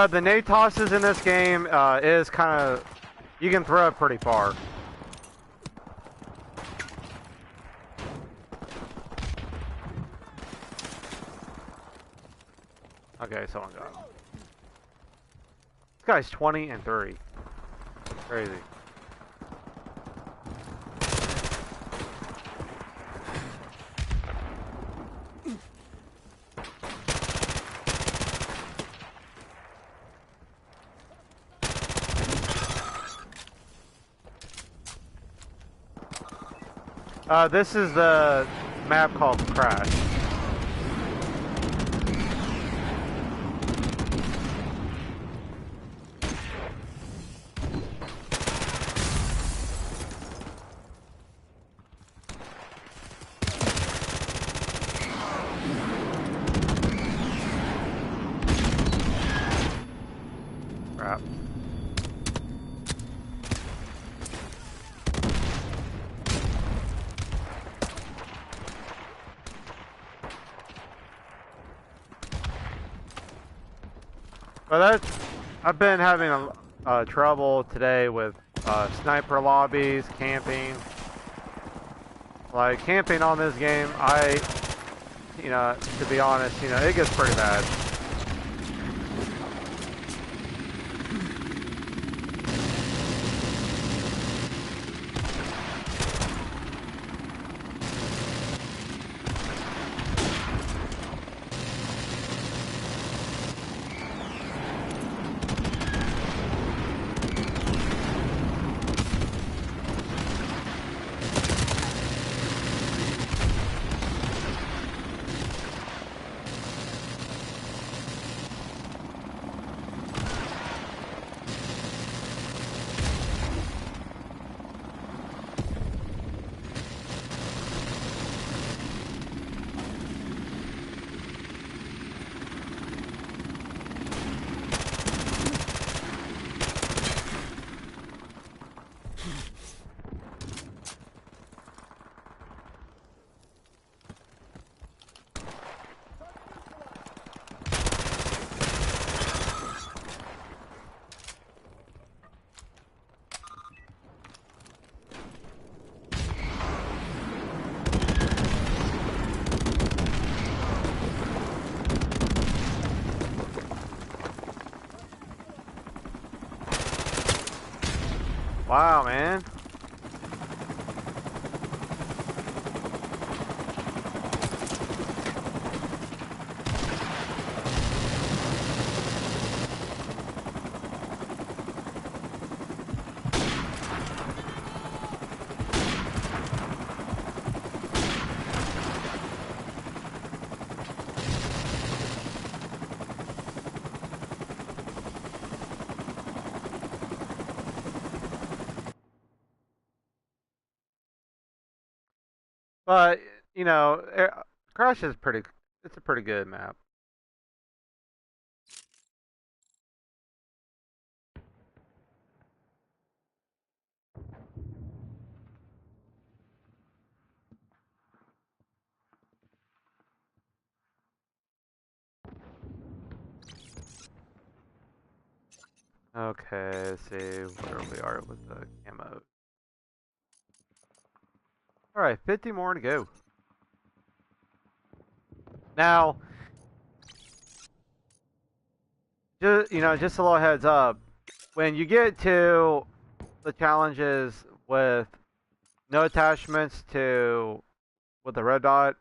The nade tosses in this game is kind of... You can throw it pretty far. Okay, someone got him. This guy's 20 and 3. Crazy. This is the map called Crash. Crap. Well, I've been having trouble today with sniper lobbies, camping. Like, camping on this game, to be honest, it gets pretty bad. Wow, man. But, Crash is it's a pretty good map. Okay, let's see where we are with the camo. Alright, 50 more to go. Now, just a little heads up. When you get to the challenges with no attachments with the red dot,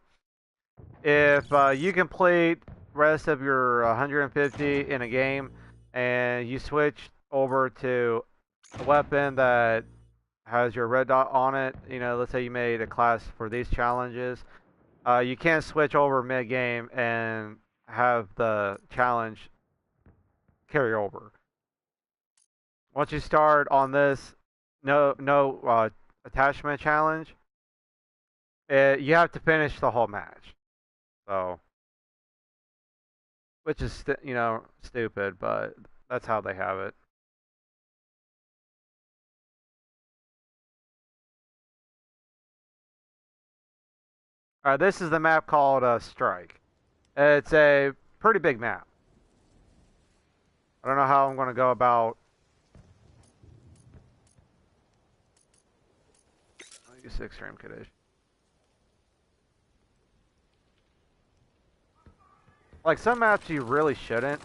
if you complete rest of your 150 in a game and you switch over to a weapon that has your red dot on it, let's say you made a class for these challenges, you can't switch over mid-game and have the challenge carry over. Once you start on this no attachment challenge, you have to finish the whole match. So which is stupid, but that's how they have it. All right, this is the map called Strike. It's a pretty big map. I don't know how I'm going to go about. I'll use extreme condition. Like some maps you really shouldn't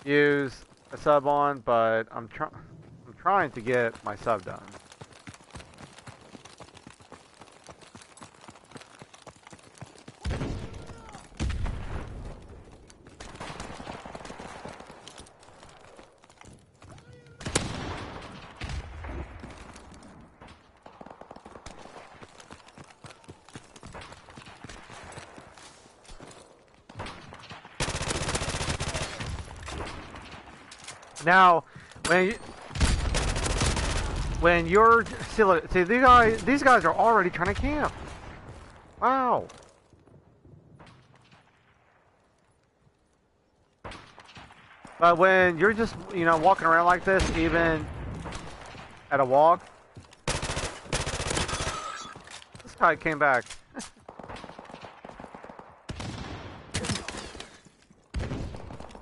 use a sub on, but I'm trying to get my sub done. Now, when you're see these guys are already trying to camp. Wow. But when you're just walking around like this, even at a walk, this guy came back.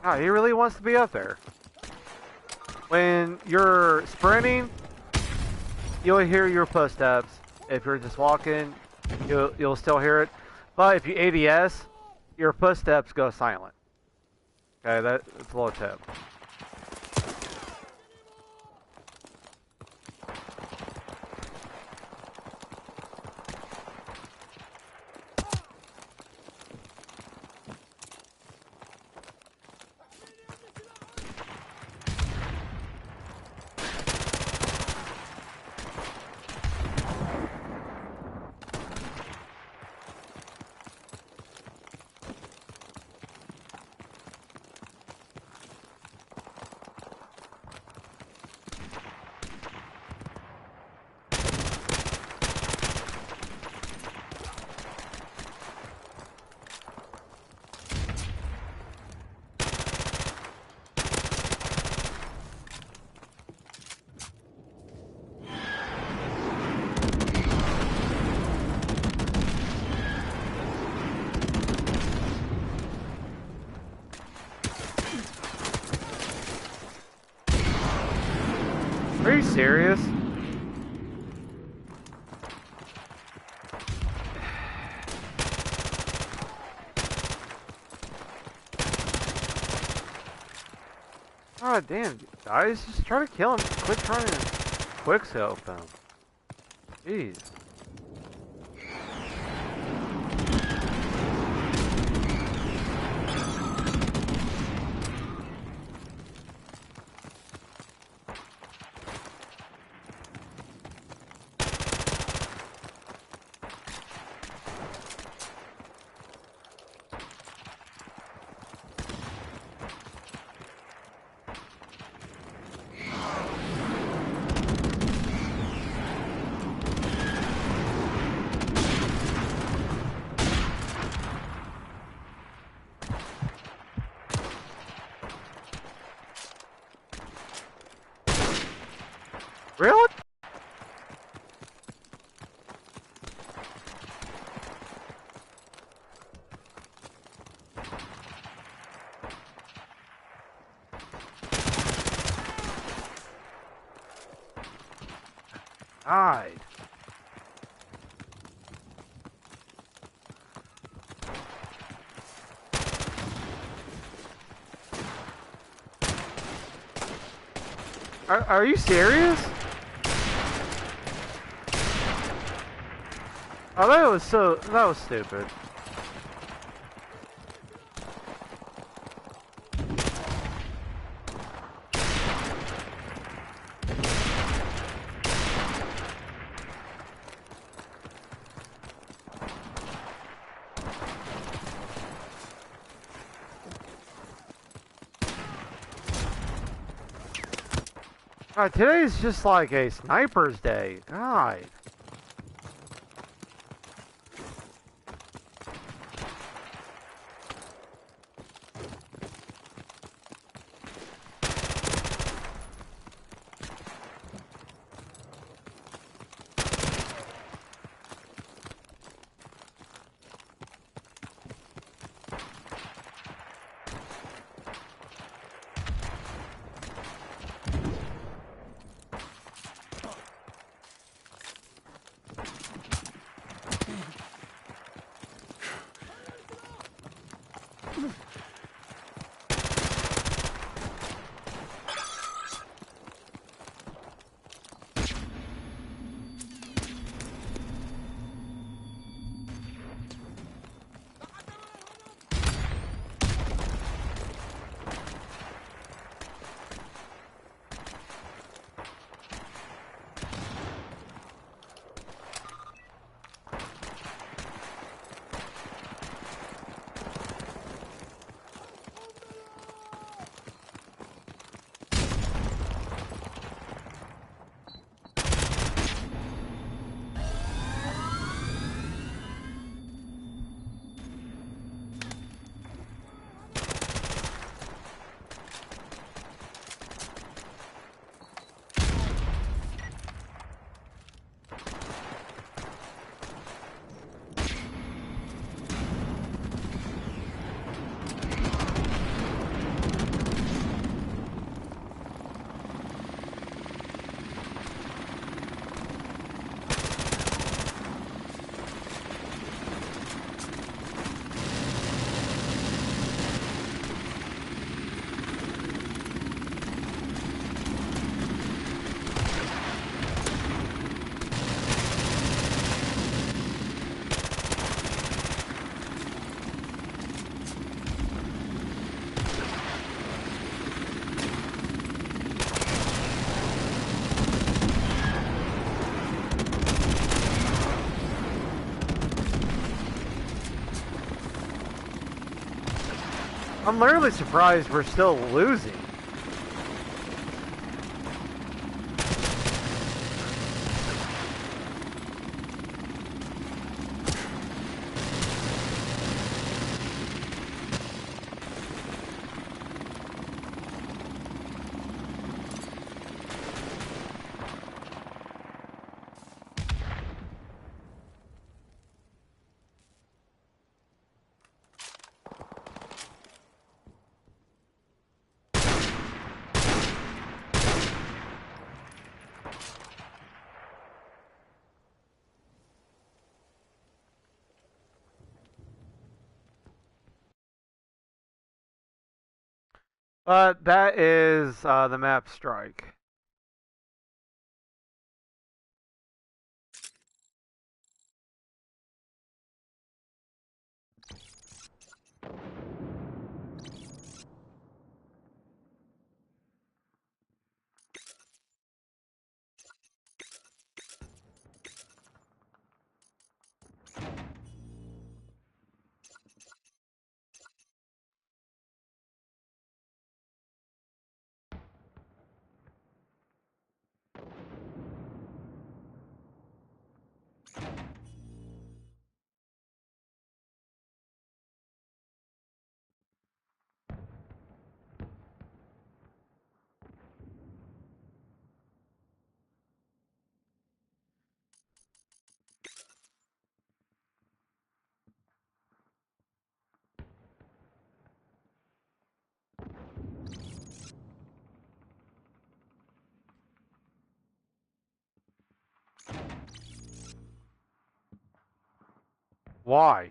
Ah, he really wants to be up there. When you're sprinting, you'll hear your footsteps. If you're just walking, you'll still hear it. But if you ADS, your footsteps go silent. Okay, that's a little tip. Are you serious? God damn, guys, just try to kill him. Quit trying to quickscope him. Jeez. Really? Died. Are you serious? Oh, that was stupid. God, today's just like a sniper's day. God. I'm literally surprised we're still losing. That is the map strike. Why?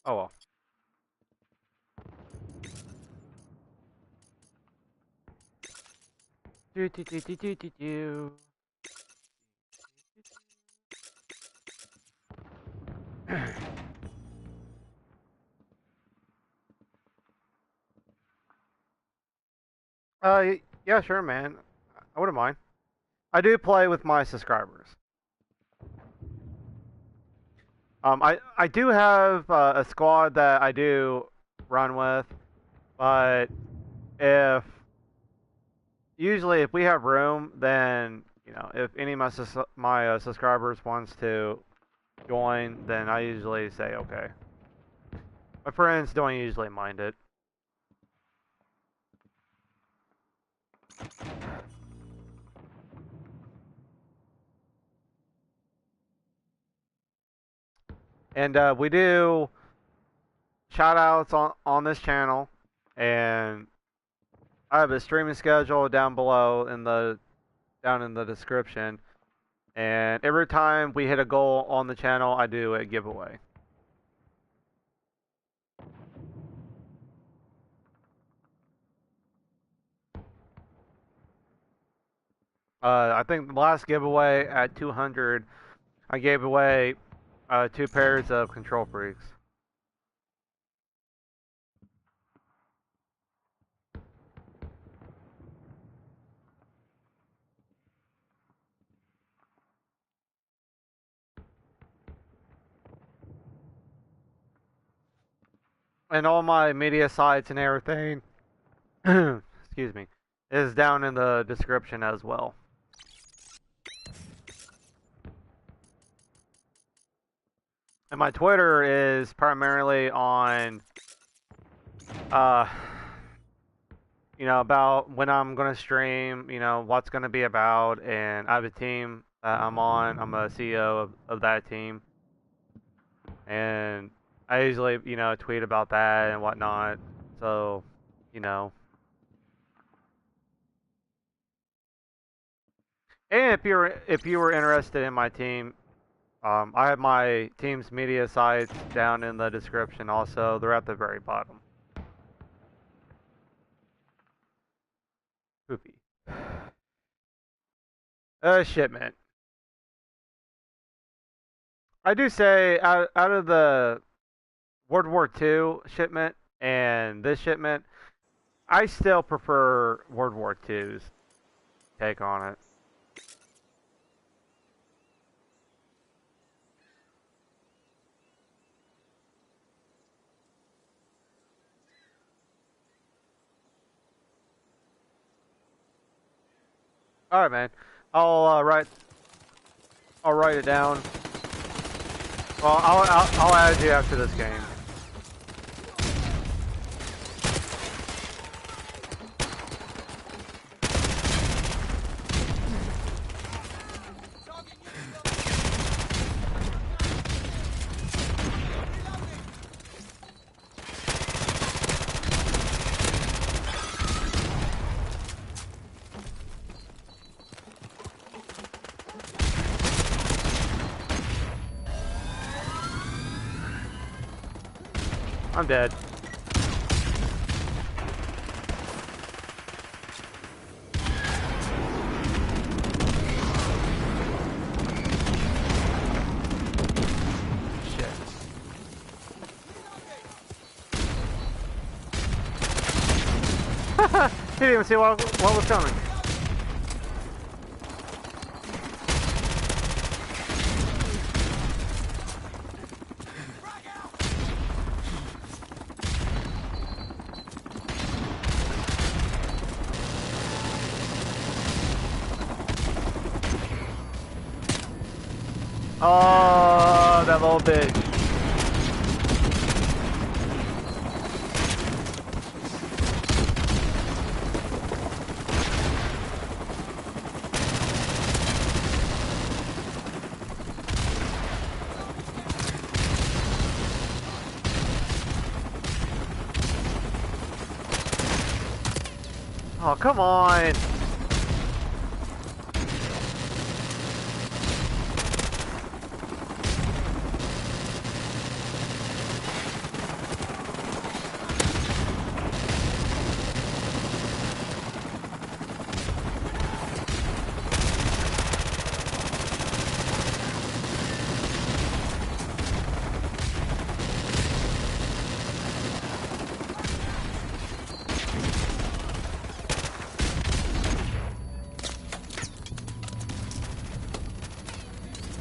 Oh well. Do do do do do do do. Yeah, sure, man. I wouldn't mind. I do play with my subscribers. I do have a squad that I do run with, but if usually if we have room, then if any of my subscribers wants to join, then I usually say okay. My friends don't usually mind it. And we do shout outs on this channel, and I have a streaming schedule down below down in the description. And every time we hit a goal on the channel, I do a giveaway. I think the last giveaway at 200, I gave away 2 pairs of control freaks. and all my media sites and everything, excuse me, is down in the description as well. And my Twitter is primarily on, about when I'm gonna stream, what's gonna be about, and I have a team that I'm on. I'm a CEO of that team, and I usually, tweet about that and whatnot. So, you know. And if you were interested in my team, I have my team's media sites down in the description. Also, they're at the very bottom. Poopy. Shipment. I do say out of the World War II shipment and this shipment, I still prefer World War II's take on it. All right, man. I'll write. I'll write it down. Well, I'll add you after this game. I'm dead. Shit. Didn't even see what was coming. Oh, that little bitch. Oh, come on.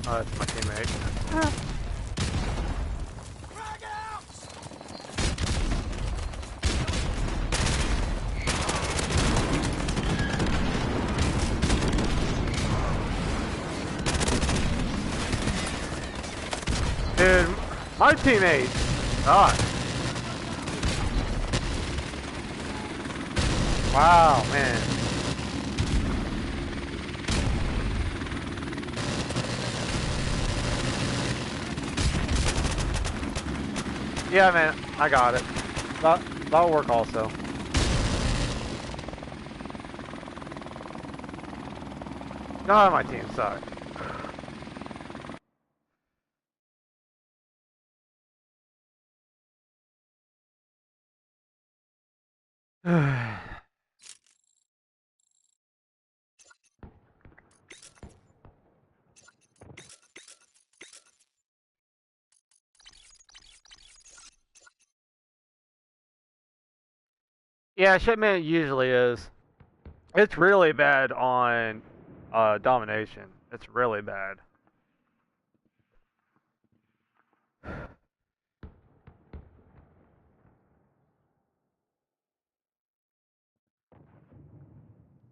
Oh, that's my teammate. Dude, my teammate. God. Wow, man. Yeah, man, I got it. That'll work also. None of my team suck. Yeah, shipment usually is. It's really bad on domination. It's really bad.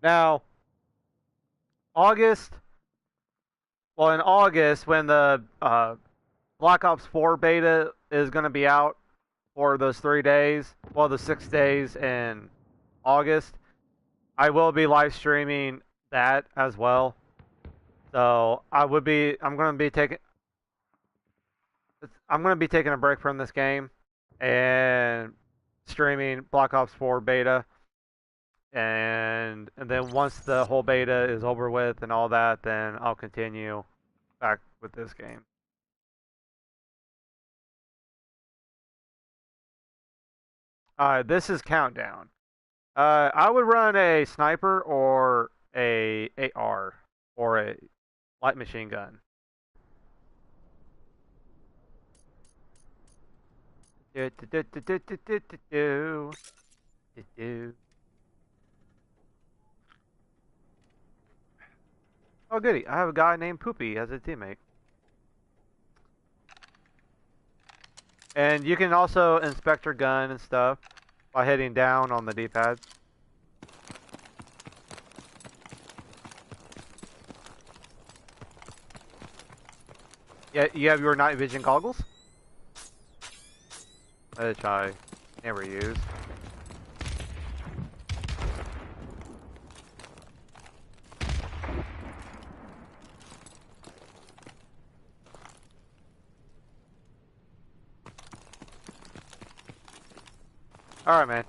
Now, August. Well, in August, when the Black Ops 4 beta is going to be out for those 3 days, well, the 6 days in August, I will be live streaming that as well. So I'm going to be taking a break from this game and streaming Black Ops 4 beta. And then once the whole beta is over with and all that, then I'll continue back with this game. This is Countdown. I would run a sniper or a AR or a light machine gun. Do, do, do, do, do, do, do, do, do, do. Oh, goody. I have a guy named Poopy as a teammate. And you can also inspect your gun and stuff by hitting down on the D-pad. Yeah, you have your night vision goggles? Which I never use. Alright, man.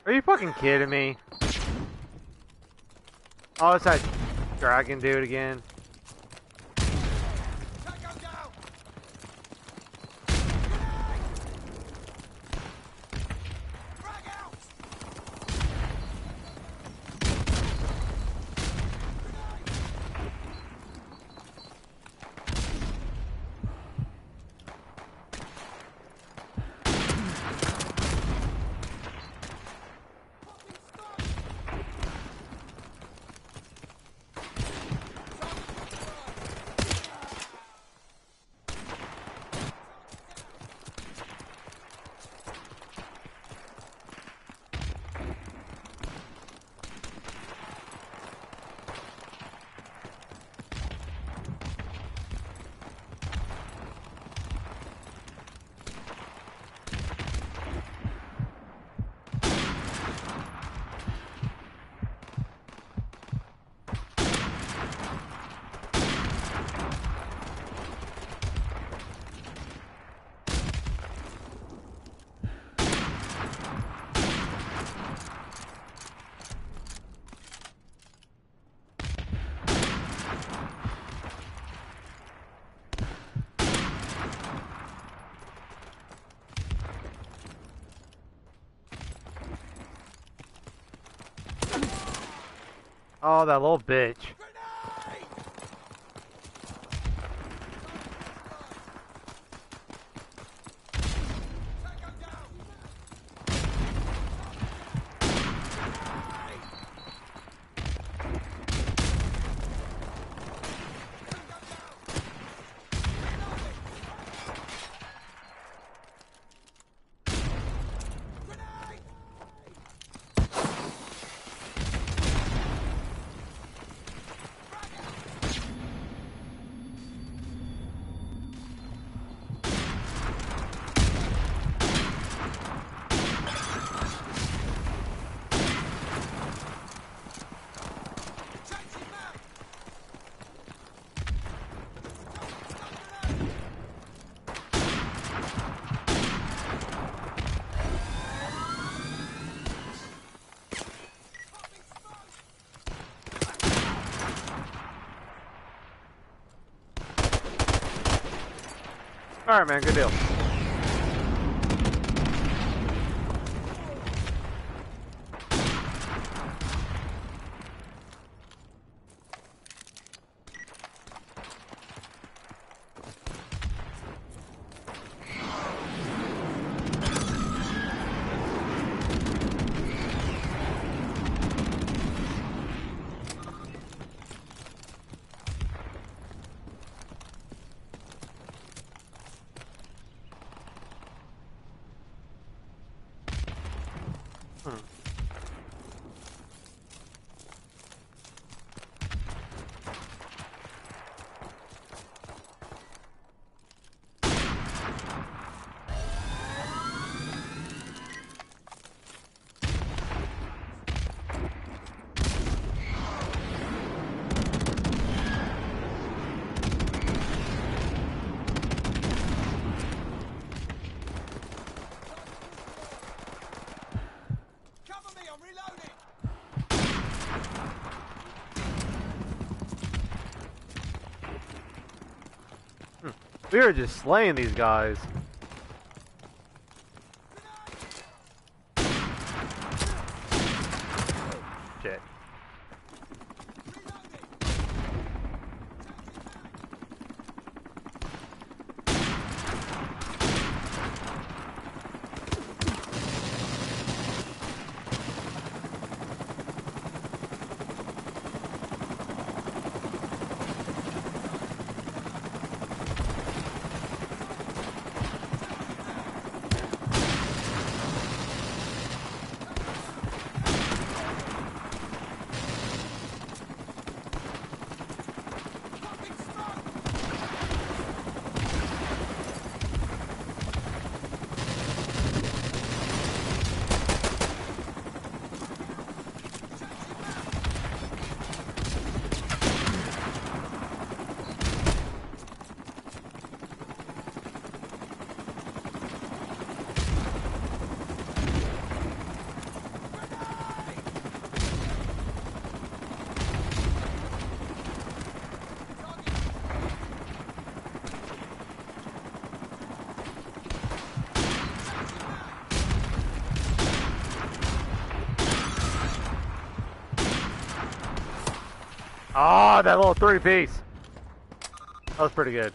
Are you fucking kidding me? Oh, it's that dragon dude again. Oh, that little bitch. All right, man. Good deal. Hmm. Cover me, I'm reloading! We are just slaying these guys. Shit. Ah, that little 3-piece. That was pretty good.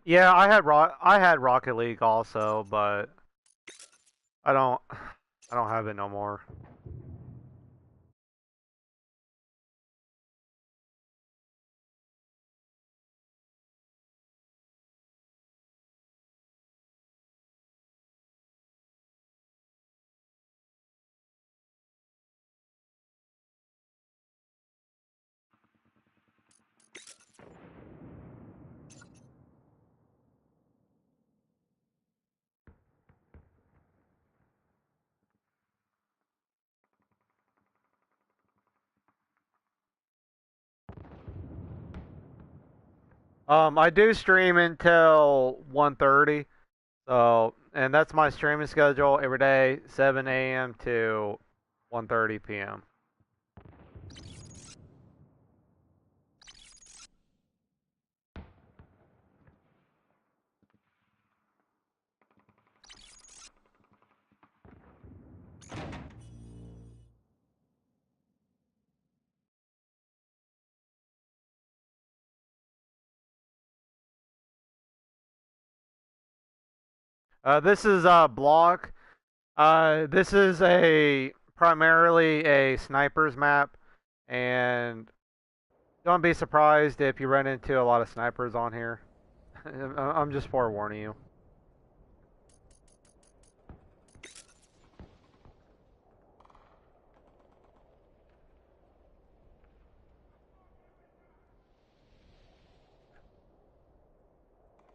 Yeah, I had Rocket League also, but I don't I don't have it no more. I do stream until 1:30. So, and that's my streaming schedule every day, 7 a.m. to 1:30 p.m. This is Block. This is a primarily a snipers map, and Don't be surprised if you run into a lot of snipers on here. I'm just forewarning you.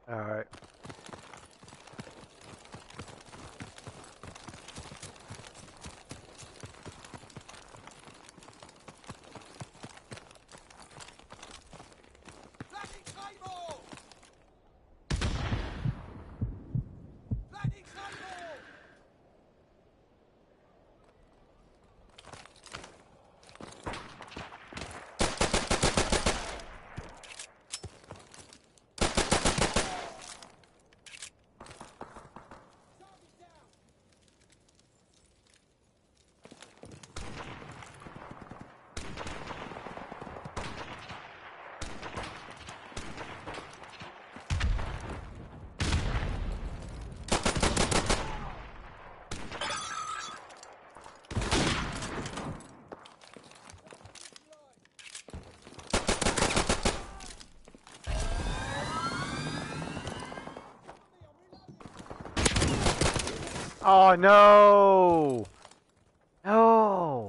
Alright. Bloody Claymore! Bloody Claymore! Oh no! No!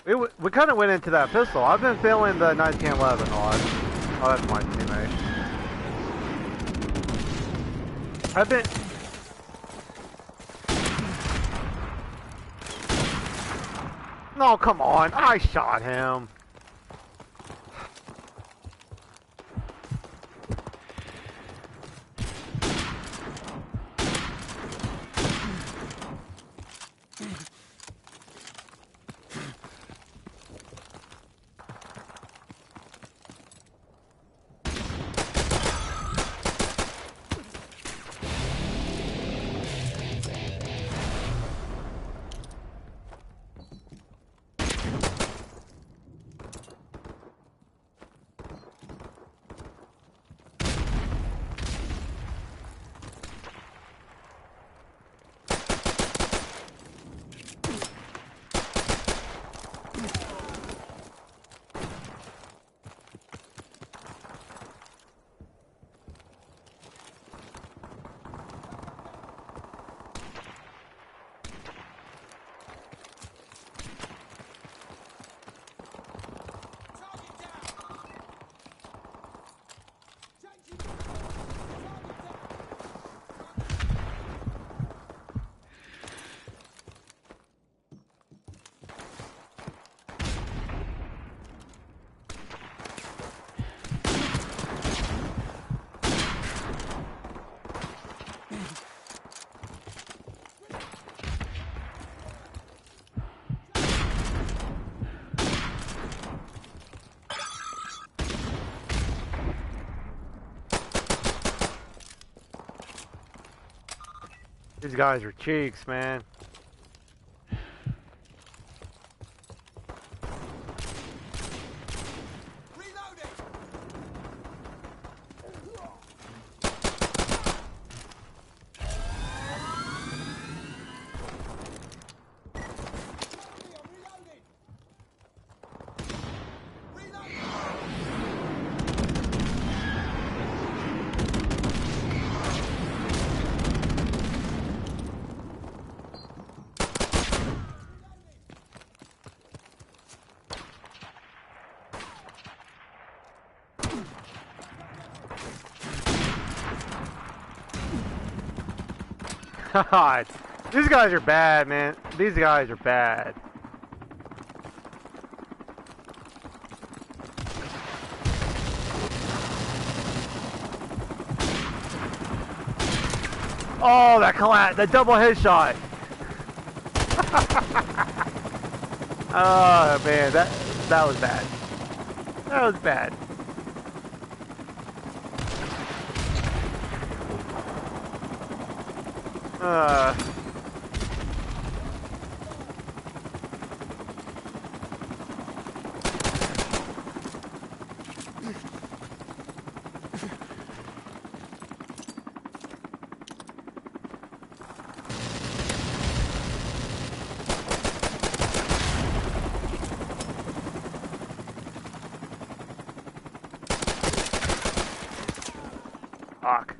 We kind of went into that pistol. I've been feeling the 1911 a lot. Oh, that's my teammate. I've been... No, come on. I shot him. These guys are cheeks, man. Reloading! God, these guys are bad, man. These guys are bad. Oh, that double headshot. Oh man, that was bad. That was bad. Fuck.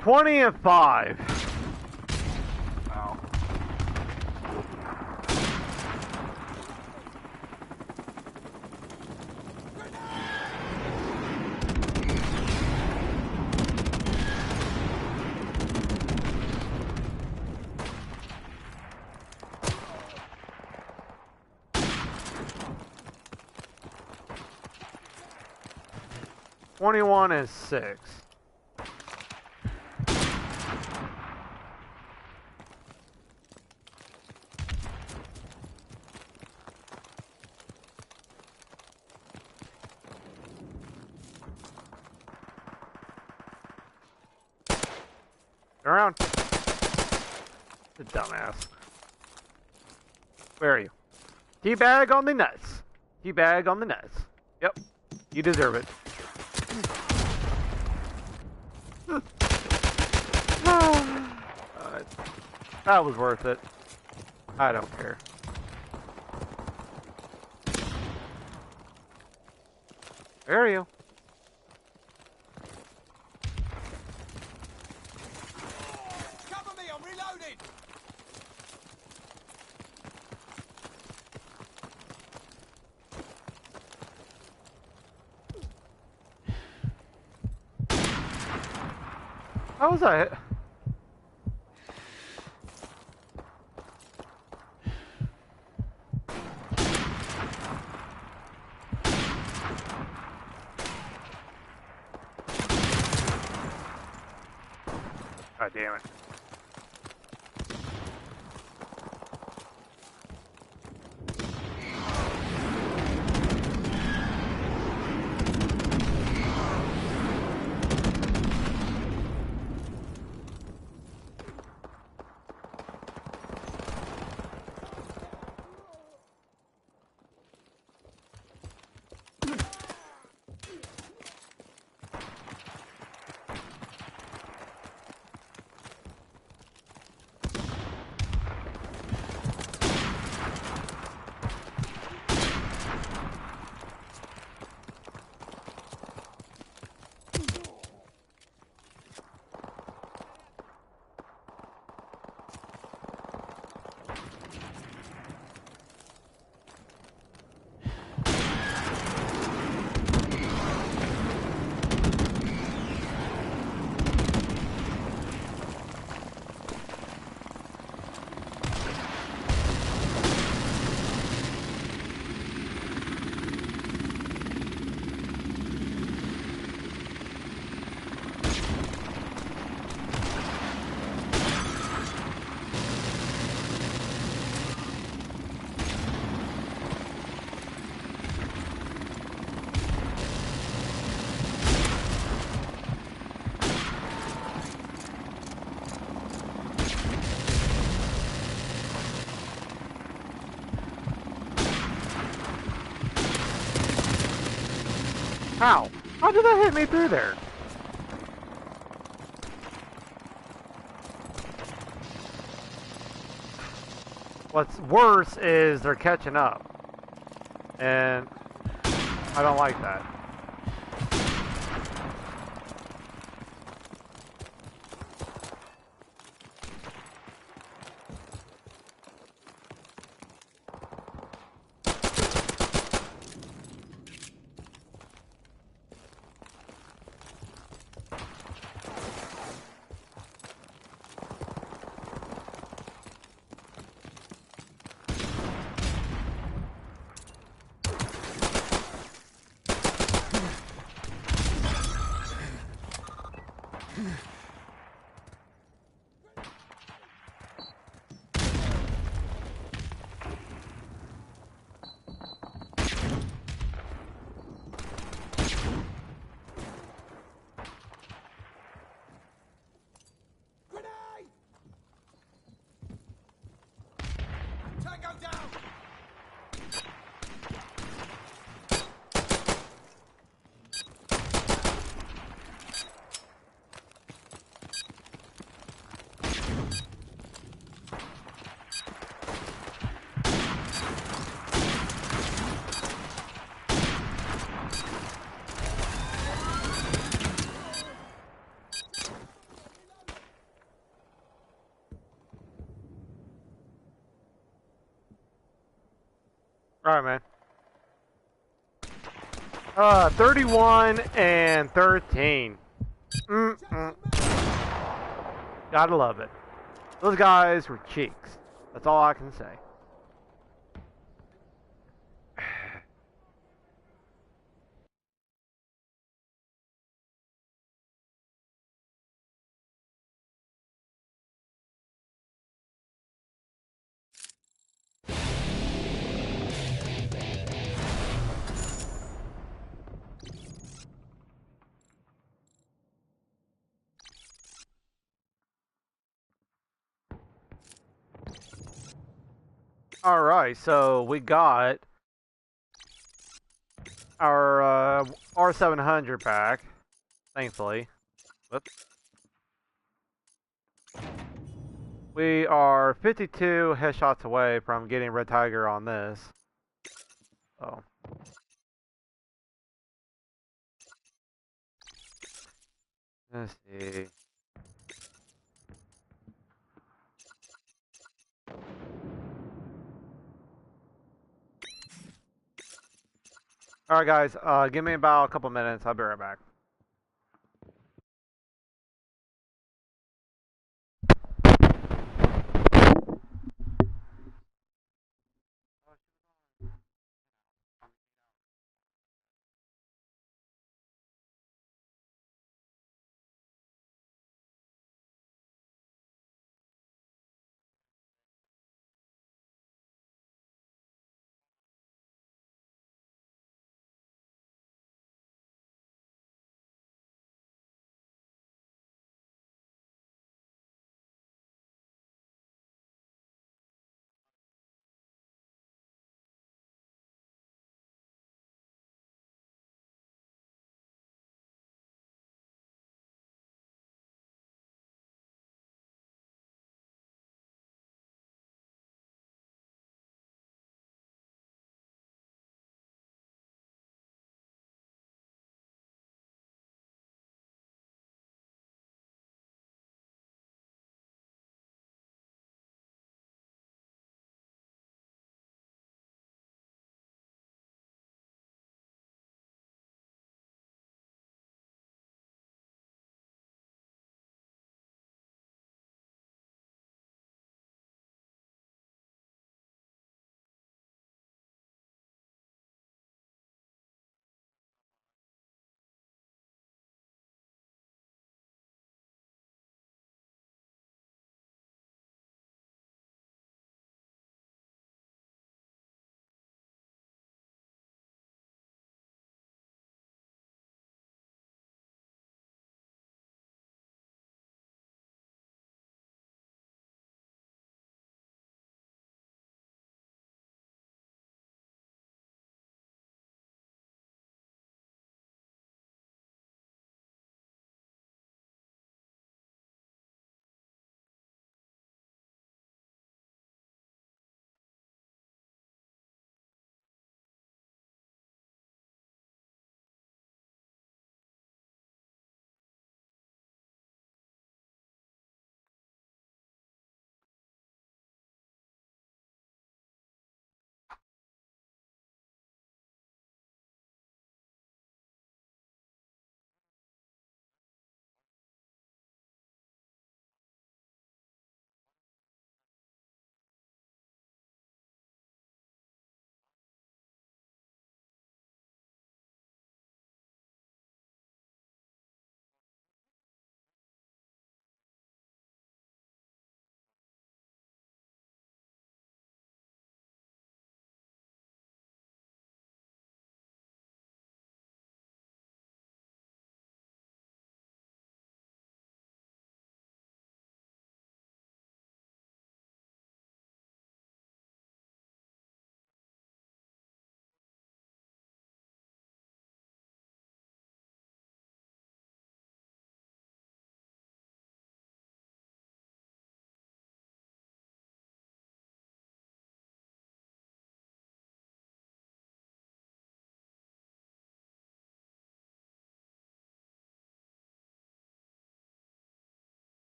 20 and 5. Wow. Twenty-one and 6. Around. The dumbass. Where are you? Teabag on the nuts. Teabag on the nuts. Yep. You deserve it. That was worth it. I don't care. Where are you? Cover me, I'm reloading! How was that? God damn it. How? How did that hit me through there? What's worse is they're catching up. And I don't like that. Grenade! Tango down! Alright, man. 31 and 13. Gotta love it. Those guys were cheeks. That's all I can say. Alright, so we got our R700 back, thankfully. Whoops. We are 52 headshots away from getting Red Tiger on this. Oh. Let's see. Alright guys, give me about a couple minutes, I'll be right back.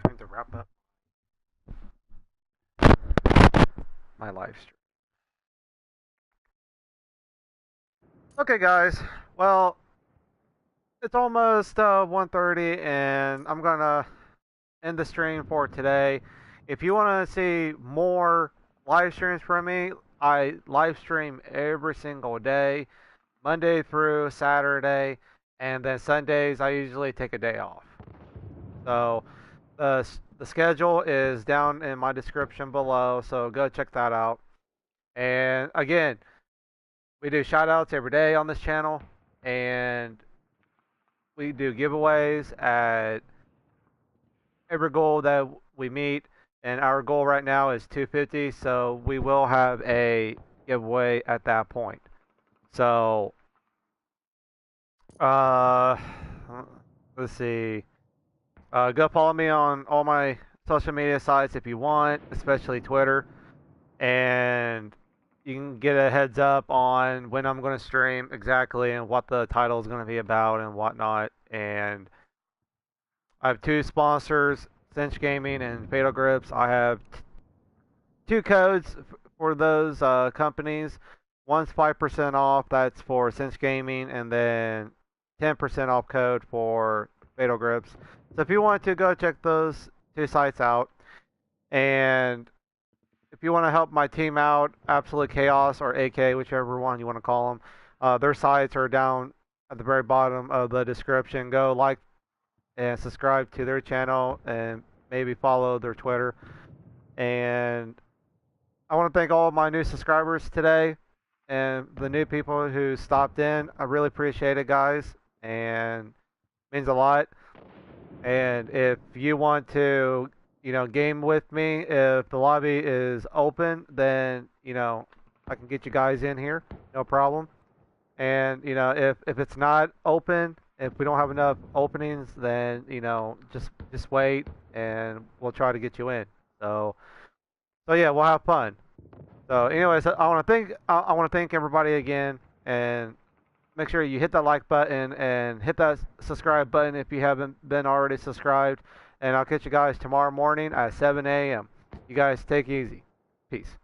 Time to wrap up my live stream. Okay, guys. Well, it's almost 1:30, and I'm gonna end the stream for today. If you want to see more live streams from me, I live stream every single day, Monday through Saturday, and then Sundays I usually take a day off. So the schedule is down in my description below, so go check that out. And again, we do shout outs every day on this channel, and we do giveaways at every goal that we meet. And our goal right now is 250, so we will have a giveaway at that point. So, uh, let's see. Go follow me on all my social media sites if you want, especially Twitter. And you can get a heads up on when I'm going to stream exactly and what the title is going to be about and whatnot. And I have two sponsors, Cinch Gaming and Fatal Grips. I have two codes for those companies. One's 5% off, that's for Cinch Gaming, and then 10% off code for Fatal Grips. So if you want to, go check those two sites out. And if you want to help my team out, Absolute Chaos or AK, whichever one you want to call them, their sites are down at the very bottom of the description. Go like and subscribe to their channel and maybe follow their Twitter. And I want to thank all of my new subscribers today and the new people who stopped in. I really appreciate it, guys, and it means a lot. And if you want to, game with me, if the lobby is open, then, I can get you guys in here, no problem. And, if it's not open, if we don't have enough openings, then, just wait and we'll try to get you in. So yeah, we'll have fun. So anyways, I want to thank everybody again, and make sure you hit that like button and hit that subscribe button if you haven't been already subscribed. And I'll catch you guys tomorrow morning at 7 a.m. You guys take it easy. Peace.